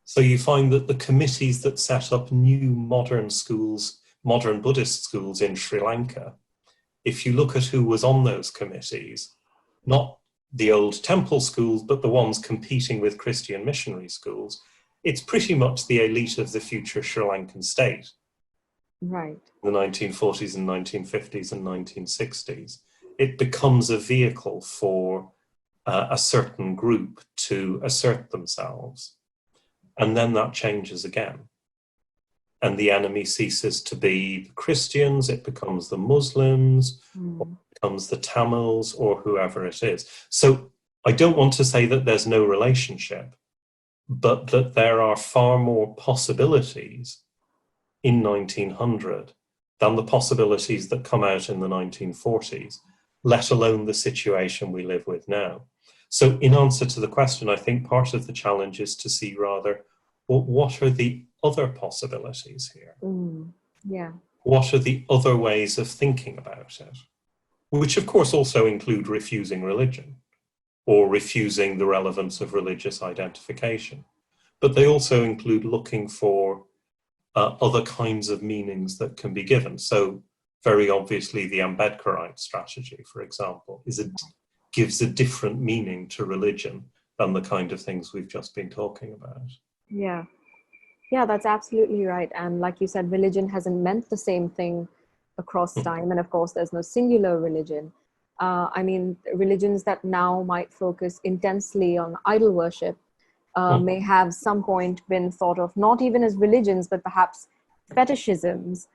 So you find that the committees that set up new modern schools, modern Buddhist schools in Sri Lanka, if you look at who was on those committees, not the old temple schools, but the ones competing with Christian missionary schools, it's pretty much the elite of the future Sri Lankan state. Right. In the 1940s and 1950s and 1960s. It becomes a vehicle for a certain group to assert themselves. And then that changes again. And the enemy ceases to be the Christians, it becomes the Muslims, or it becomes the Tamils, or whoever it is. So I don't want to say that there's no relationship, but that there are far more possibilities in 1900 than the possibilities that come out in the 1940s, let alone the situation we live with now. So in answer to the question, I think part of the challenge is to see rather, well, what are the other possibilities here? Yeah. What are the other ways of thinking about it? Which of course also include refusing religion or refusing the relevance of religious identification. But they also include looking for other kinds of meanings that can be given. So very obviously the Ambedkarite strategy, for example, gives a different meaning to religion than the kind of things we've just been talking about. Yeah. Yeah, that's absolutely right. And like you said, religion hasn't meant the same thing across time. And of course, there's no singular religion. I mean, religions that now might focus intensely on idol worship may have some point been thought of not even as religions, but perhaps fetishisms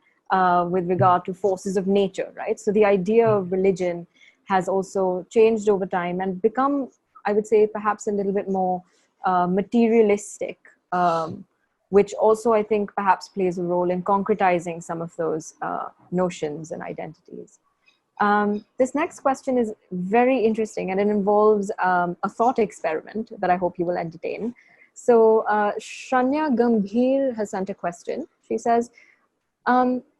with regard to forces of nature, right? So the idea of religion has also changed over time and become, I would say, perhaps a little bit more materialistic, which also I think perhaps plays a role in concretizing some of those notions and identities. This next question is very interesting, and it involves a thought experiment that I hope you will entertain. So Shanya Gambhir has sent a question. She says,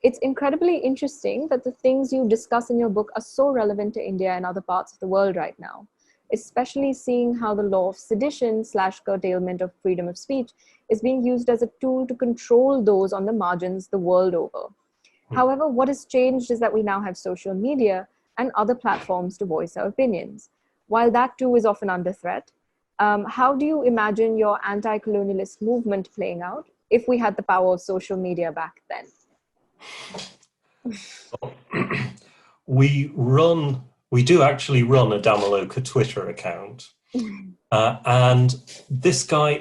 it's incredibly interesting that the things you discuss in your book are so relevant to India and other parts of the world right now, especially seeing how the law of sedition / curtailment of freedom of speech is being used as a tool to control those on the margins the world over. However, what has changed is that we now have social media and other platforms to voice our opinions. While that too is often under threat, how do you imagine your anti-colonialist movement playing out if we had the power of social media back then? We do actually run a Dhammaloka Twitter account. And this guy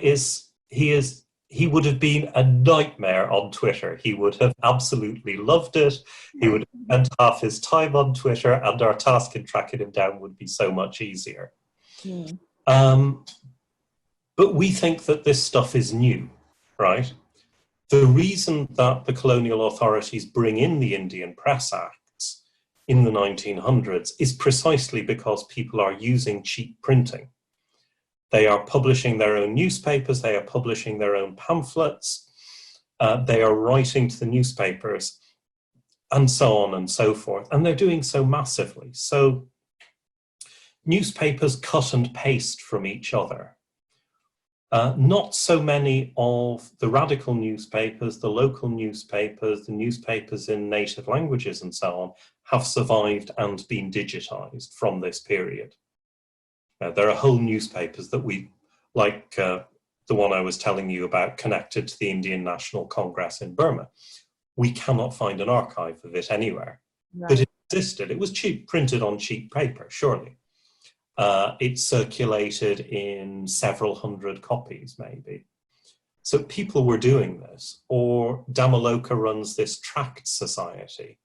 he would have been a nightmare on Twitter. He would have absolutely loved it. He would have spent half his time on Twitter, and our task in tracking him down would be so much easier. But we think that this stuff is new, right? The reason that the colonial authorities bring in the Indian Press Acts in the 1900s is precisely because people are using cheap printing. They are publishing their own newspapers, they are publishing their own pamphlets, they are writing to the newspapers, and so on and so forth. And they're doing so massively. So newspapers cut and paste from each other. Not so many of the radical newspapers, the local newspapers, the newspapers in native languages and so on, have survived and been digitized from this period. There are whole newspapers that we, like the one I was telling you about, connected to the Indian National Congress in Burma. We cannot find an archive of it anywhere. Right. But it existed. It was cheap, printed on cheap paper, surely. It circulated in several hundred copies, maybe. So people were doing this. Or Dhammaloka runs this tract society.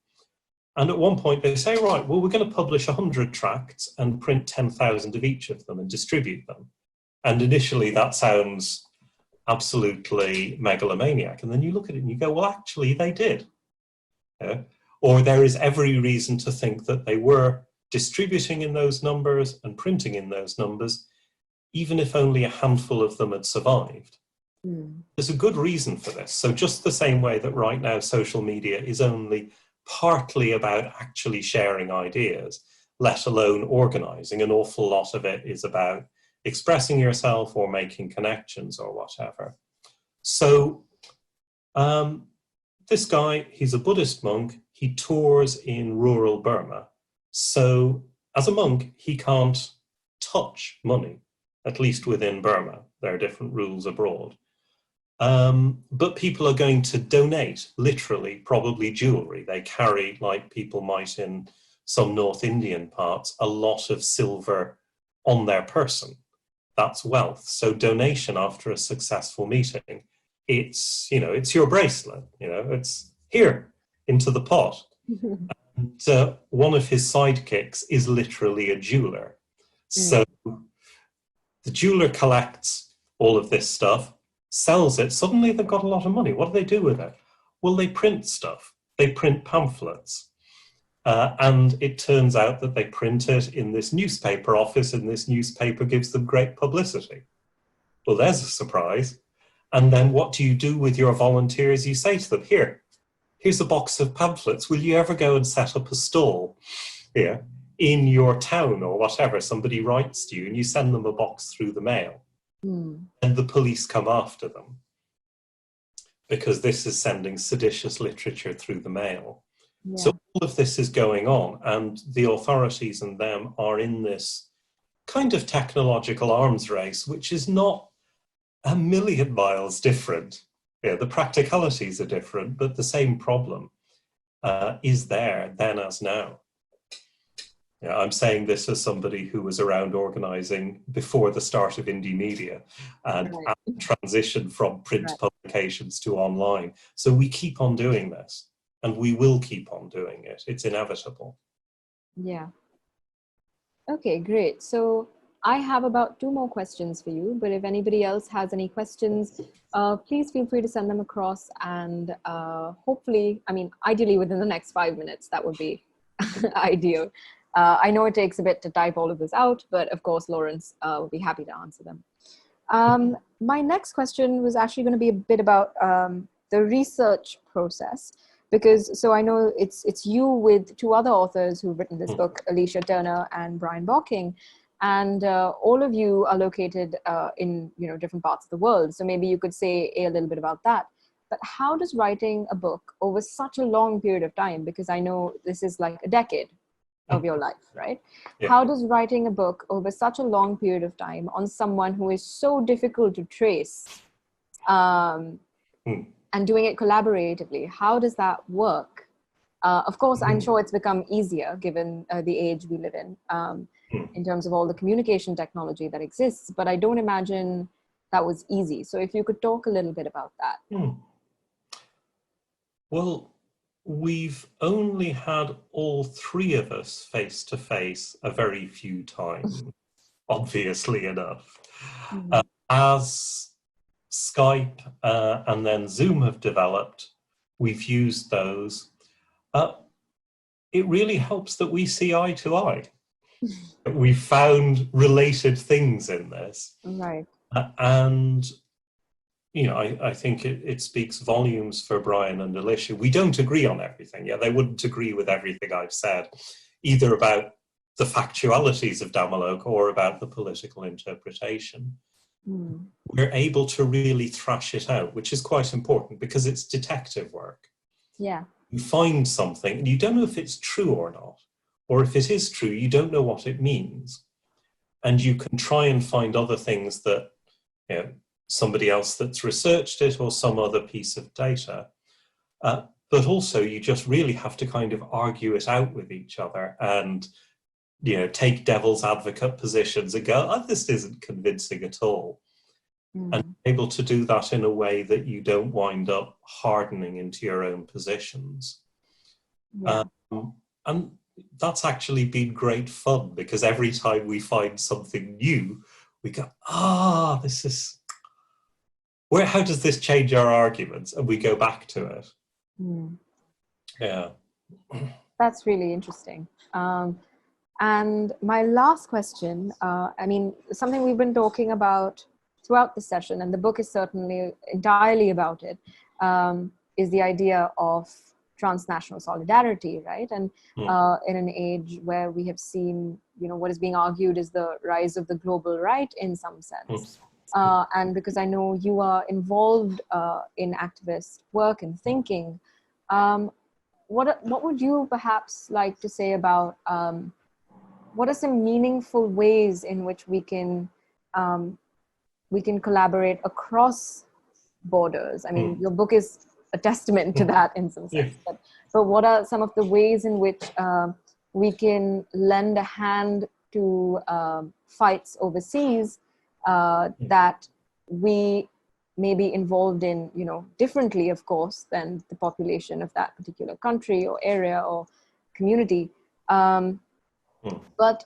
And at one point they say, right, well, we're going to publish 100 tracts and print 10,000 of each of them and distribute them. And initially that sounds absolutely megalomaniac. And then you look at it and you go, well, actually they did. Yeah? Or there is every reason to think that they were distributing in those numbers and printing in those numbers, even if only a handful of them had survived. There's a good reason for this. So just the same way that right now social media is only partly about actually sharing ideas, let alone organizing, an awful lot of it is about expressing yourself or making connections or whatever. So this guy, he's a Buddhist monk, he tours in rural Burma. So as a monk, he can't touch money, at least within Burma. There are different rules abroad. But people are going to donate, literally, probably jewelry. They carry, like people might in some North Indian parts, a lot of silver on their person. That's wealth. So donation after a successful meeting, it's, you know, it's your bracelet, you know, it's here into the pot. And one of his sidekicks is literally a jeweler. So the jeweler collects all of this stuff, sells it, suddenly they've got a lot of money. What do they do with it? Well, they print stuff. They print pamphlets. And it turns out that they print it in this newspaper office, and this newspaper gives them great publicity. Well, there's a surprise. And then what do you do with your volunteers? You say to them, here's a box of pamphlets. Will you ever go and set up a stall here in your town or whatever? Somebody writes to you and you send them a box through the mail. And the police come after them because this is sending seditious literature through the mail. Yeah. So all of this is going on, and the authorities and them are in this kind of technological arms race, which is not a million miles different. Yeah, the practicalities are different, but the same problem is there then as now. Yeah, I'm saying this as somebody who was around organising before the start of indie media and transition from print publications to online. So we keep on doing this, and we will keep on doing it. It's inevitable. Yeah. Okay, great. So I have about 2 more questions for you, but if anybody else has any questions, please feel free to send them across, and hopefully, I mean, ideally within the next 5 minutes, that would be ideal. I know it takes a bit to type all of this out, but of course, Laurence will be happy to answer them. My next question was actually going to be a bit about the research process, because so I know it's you with 2 other authors who've written this book, Alicia Turner and Brian Bocking, and all of you are located in different parts of the world. So maybe you could say a little bit about that. But how does writing a book over such a long period of time, because I know this is like a decade of your life, right? Yeah. How does writing a book over such a long period of time on someone who is so difficult to trace and doing it collaboratively, how does that work? Of course, I'm sure it's become easier given the age we live in terms of all the communication technology that exists, but I don't imagine that was easy. So if you could talk a little bit about that. Well, we've only had all 3 of us face to face a very few times, obviously enough. As Skype and then Zoom have developed, we've used those. It really helps that we see eye to eye. We found related things in this. Right. And I think it speaks volumes for Brian and Alicia. We don't agree on everything. Yeah, they wouldn't agree with everything I've said, either about the factualities of Dhammaloka or about the political interpretation. We're able to really thrash it out, which is quite important because it's detective work. Yeah. You find something and you don't know if it's true or not, or if it is true, you don't know what it means. And you can try and find other things that, somebody else that's researched it or some other piece of data. But also you just really have to kind of argue it out with each other and take devil's advocate positions and go, oh, this isn't convincing at all. And able to do that in a way that you don't wind up hardening into your own positions. Yeah. And that's actually been great fun, because every time we find something new, we go, this is, how does this change our arguments? And we go back to it. Yeah. That's really interesting. And my last question, something we've been talking about throughout the session, and the book is certainly entirely about it, is the idea of transnational solidarity, right? And in an age where we have seen, what is being argued is the rise of the global right in some sense. And because I know you are involved in activist work and thinking, what would you perhaps like to say about what are some meaningful ways in which we can collaborate across borders? I mean, your book is a testament to that in some sense. But what are some of the ways in which we can lend a hand to fights overseas that we may be involved in, differently, of course, than the population of that particular country or area or community. But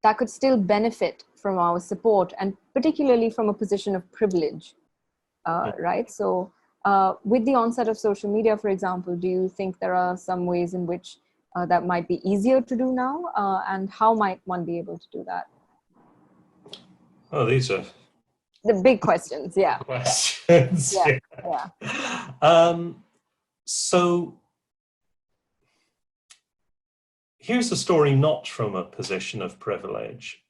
that could still benefit from our support, and particularly from a position of privilege, right? So with the onset of social media, for example, do you think there are some ways in which that might be easier to do now? And how might one be able to do that? Oh, these are the big questions, yeah. Questions. So here's a story not from a position of privilege.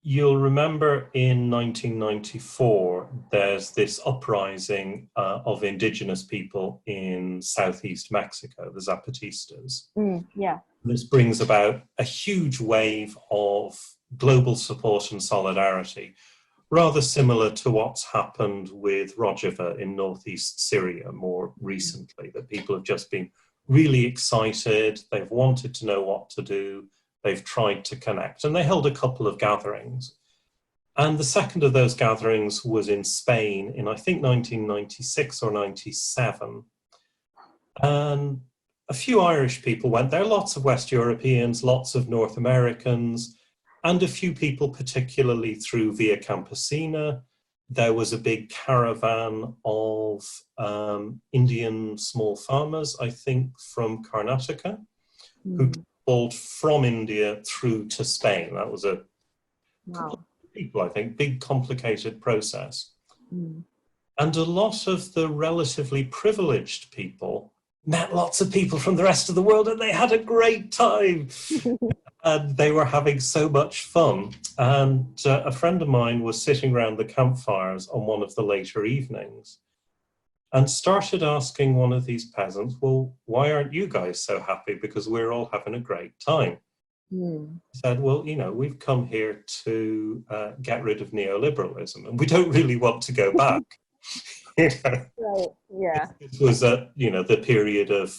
You'll remember in 1994, there's this uprising of indigenous people in Southeast Mexico, the Zapatistas. This brings about a huge wave of global support and solidarity, rather similar to what's happened with Rojava in northeast Syria more recently, that people have just been really excited, they've wanted to know what to do, they've tried to connect, and they held a couple of gatherings. And the second of those gatherings was in Spain in, I think, 1996 or 97. And a few Irish people went there, lots of West Europeans, lots of North Americans, and a few people, particularly through Via Campesina. There was a big caravan of Indian small farmers, I think, from Karnataka, who traveled from India through to Spain. That was a couple of people, I think, big, complicated process. And a lot of the relatively privileged people met lots of people from the rest of the world, and they had a great time. And they were having so much fun. And a friend of mine was sitting around the campfires on one of the later evenings and started asking one of these peasants, well, why aren't you guys so happy? Because we're all having a great time. He said, well, we've come here to get rid of neoliberalism, and we don't really want to go back. Right, yeah. This was the period of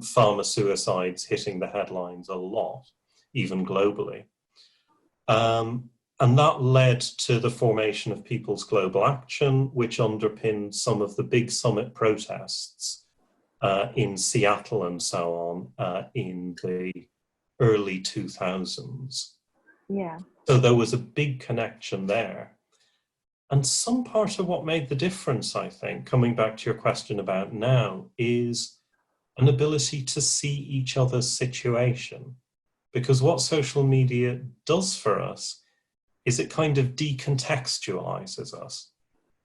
farmer suicides hitting the headlines a lot, even globally. And that led to the formation of People's Global Action, which underpinned some of the big summit protests in Seattle and so on in the early 2000s. Yeah. So there was a big connection there. And some part of what made the difference, I think, coming back to your question about now, is an ability to see each other's situation. Because what social media does for us is it kind of decontextualizes us.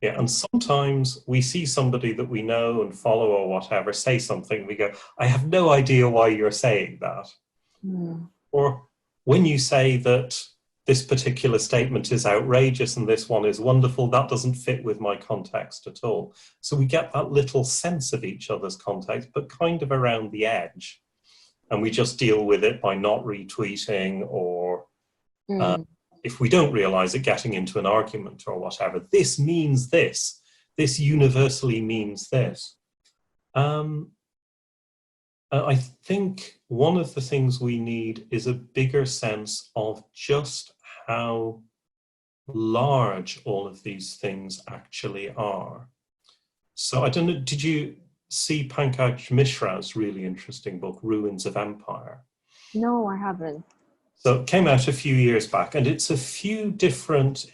Yeah, and sometimes we see somebody that we know and follow or whatever say something, we go, I have no idea why you're saying that. Or when you say that this particular statement is outrageous and this one is wonderful, that doesn't fit with my context at all. So we get that little sense of each other's context, but kind of around the edge. And we just deal with it by not retweeting, or if we don't realize it, getting into an argument or whatever. This means this. This universally means this. And I think one of the things we need is a bigger sense of just how large all of these things actually are. So I don't know, did you see Pankaj Mishra's really interesting book, Ruins of Empire? No, I haven't. So it came out a few years back, and it's a few different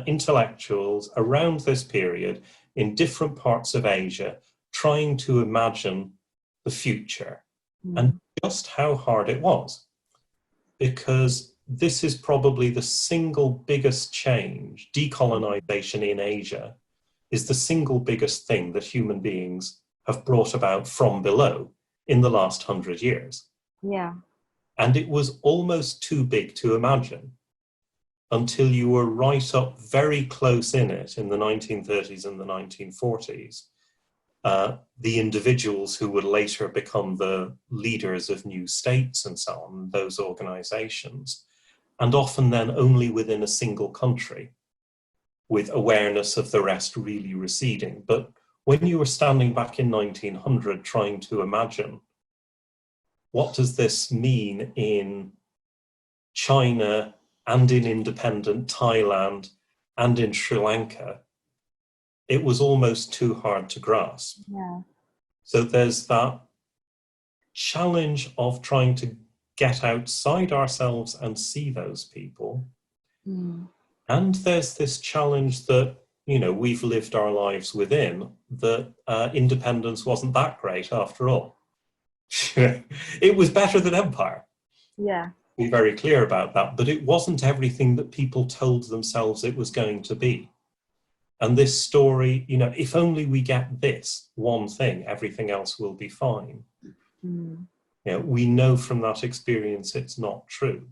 intellectuals around this period in different parts of Asia trying to imagine the future and just how hard it was. Because this is probably the single biggest change. Decolonization in Asia is the single biggest thing that human beings have brought about from below in the last 100 years. Yeah. And it was almost too big to imagine until you were right up very close in it in the 1930s and the 1940s. The individuals who would later become the leaders of new states and so on, those organizations, and often then only within a single country, with awareness of the rest really receding. But when you were standing back in 1900 trying to imagine, what does this mean in China and in independent Thailand and in Sri Lanka? It was almost too hard to grasp. Yeah. So there's that challenge of trying to get outside ourselves and see those people. And there's this challenge that, you know, we've lived our lives within, that independence wasn't that great after all. It was better than empire. Yeah. Be very clear about that, but it wasn't everything that people told themselves it was going to be. And this story, you know, if only we get this one thing, everything else will be fine. You know, we know from that experience it's not true.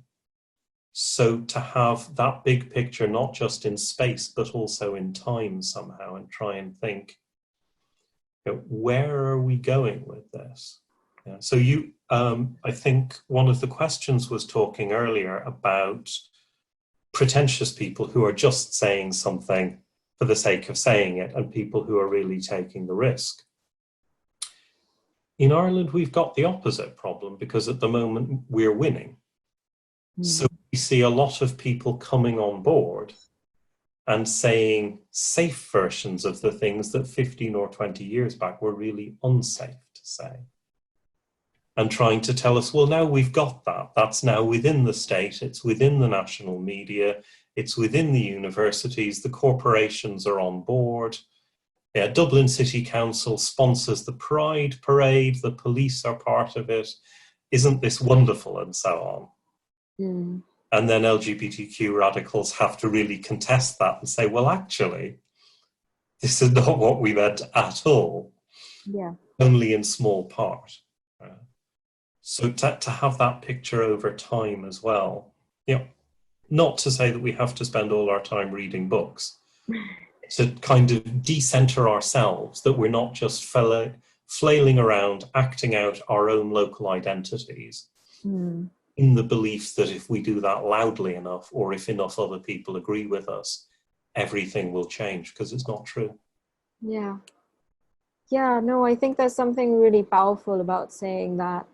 So to have that big picture, not just in space, but also in time somehow, and try and think, you know, where are we going with this? Yeah. So you, I think one of the questions was talking earlier about pretentious people who are just saying something for the sake of saying it, and people who are really taking the risk. In Ireland, we've got the opposite problem, because at the moment we're winning. So we see a lot of people coming on board and saying safe versions of the things that 15 or 20 years back were really unsafe to say. And trying to tell us, well, now we've got that. That's now within the state, it's within the national media, it's within the universities, the corporations are on board. Yeah, Dublin City Council sponsors the Pride Parade, the police are part of it. Isn't this wonderful? And so on. And then LGBTQ radicals have to really contest that and say, well, actually, this is not what we meant at all. Yeah. Only in small part. So to have that picture over time as well, you know, not to say that we have to spend all our time reading books, to kind of decenter ourselves, that we're not just flailing around, acting out our own local identities, in the belief that if we do that loudly enough, or if enough other people agree with us, everything will change, because it's not true. Yeah. Yeah, no, I think there's something really powerful about saying that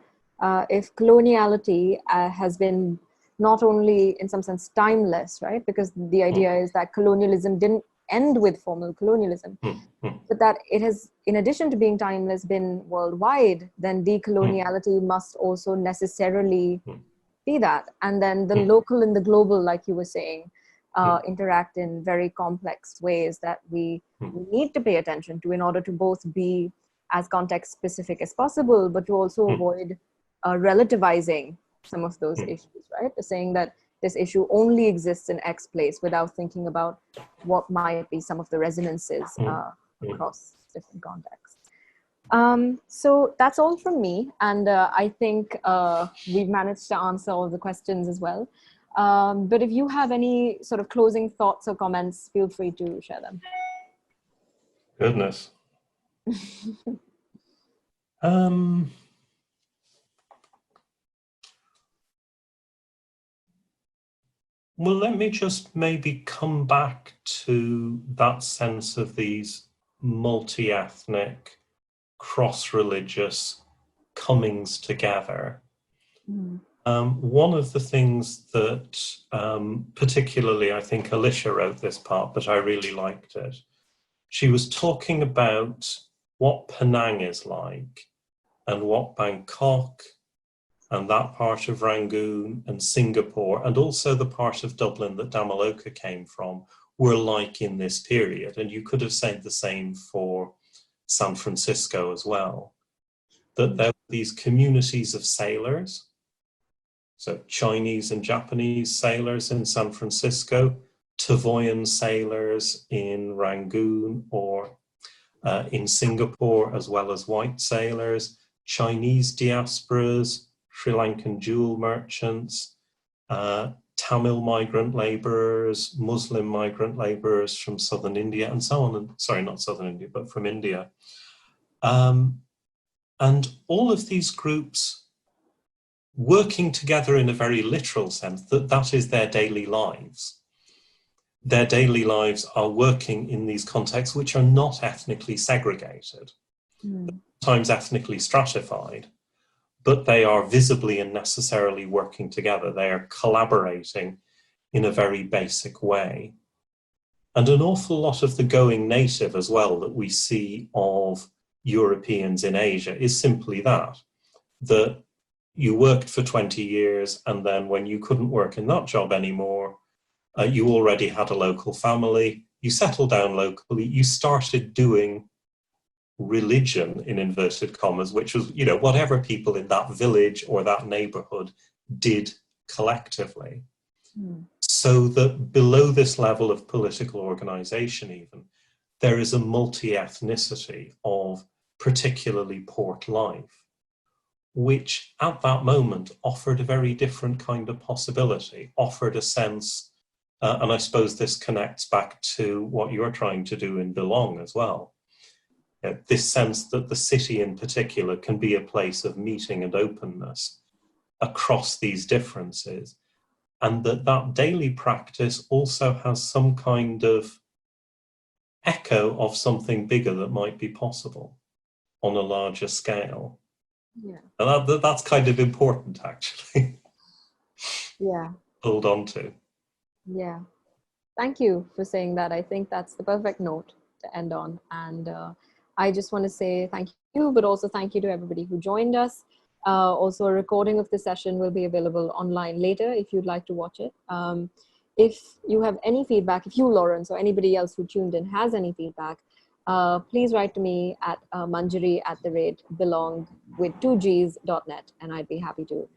if coloniality has been not only in some sense timeless, right? Because the idea is that colonialism didn't end with formal colonialism, but that it has, in addition to being timeless, been worldwide, then decoloniality must also necessarily be that. And then the local and the global, like you were saying, interact in very complex ways that we need to pay attention to in order to both be as context specific as possible, but to also avoid relativizing some of those issues, right? Saying that this issue only exists in X place without thinking about what might be some of the resonances across different contexts. So that's all from me. And I think we've managed to answer all the questions as well. But if you have any sort of closing thoughts or comments, feel free to share them. Goodness. Well, let me just maybe come back to that sense of these multi-ethnic, cross-religious, comings together. Mm. One of the things that particularly, I think Alicia wrote this part, but I really liked it. She was talking about what Penang is like and what Bangkok and that part of Rangoon and Singapore and also the part of Dublin that Dhammaloka came from were like in this period. And you could have said the same for San Francisco as well, that there were these communities of sailors, so Chinese and Japanese sailors in San Francisco, Tavoyan sailors in Rangoon or in Singapore, as well as white sailors, Chinese diasporas, Sri Lankan jewel merchants, Tamil migrant laborers, Muslim migrant laborers from southern India, and so on. And sorry, not southern India, but from India. And all of these groups working together in a very literal sense, that is their daily lives. Their daily lives are working in these contexts which are not ethnically segregated, sometimes ethnically stratified, but they are visibly and necessarily working together. They are collaborating in a very basic way. And an awful lot of the going native as well that we see of Europeans in Asia is simply that you worked for 20 years and then when you couldn't work in that job anymore, you already had a local family, you settled down locally, you started doing religion in inverted commas, which was, whatever people in that village or that neighborhood did collectively. So that below this level of political organization even, there is a multi-ethnicity of particularly port life, which at that moment offered a very different kind of possibility, offered a sense, and I suppose this connects back to what you're trying to do in Belongg as well. This sense that the city in particular can be a place of meeting and openness across these differences, and that daily practice also has some kind of echo of something bigger that might be possible on a larger scale. Yeah. And that's kind of important, actually. Yeah. Hold on to. Yeah. Thank you for saying that. I think that's the perfect note to end on. And I just want to say thank you, but also thank you to everybody who joined us. Also, a recording of the session will be available online later if you'd like to watch it. If you have any feedback, if you, Laurence, or anybody else who tuned in has any feedback, please write to me at manjari@belongg with 2gs.net, and I'd be happy to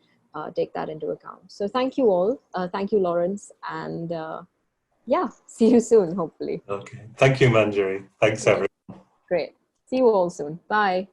take that into account. So thank you all. Thank you, Laurence. And yeah, see you soon, hopefully. Okay. Thank you, Manjari. Thanks, everyone. Great. See you all soon. Bye.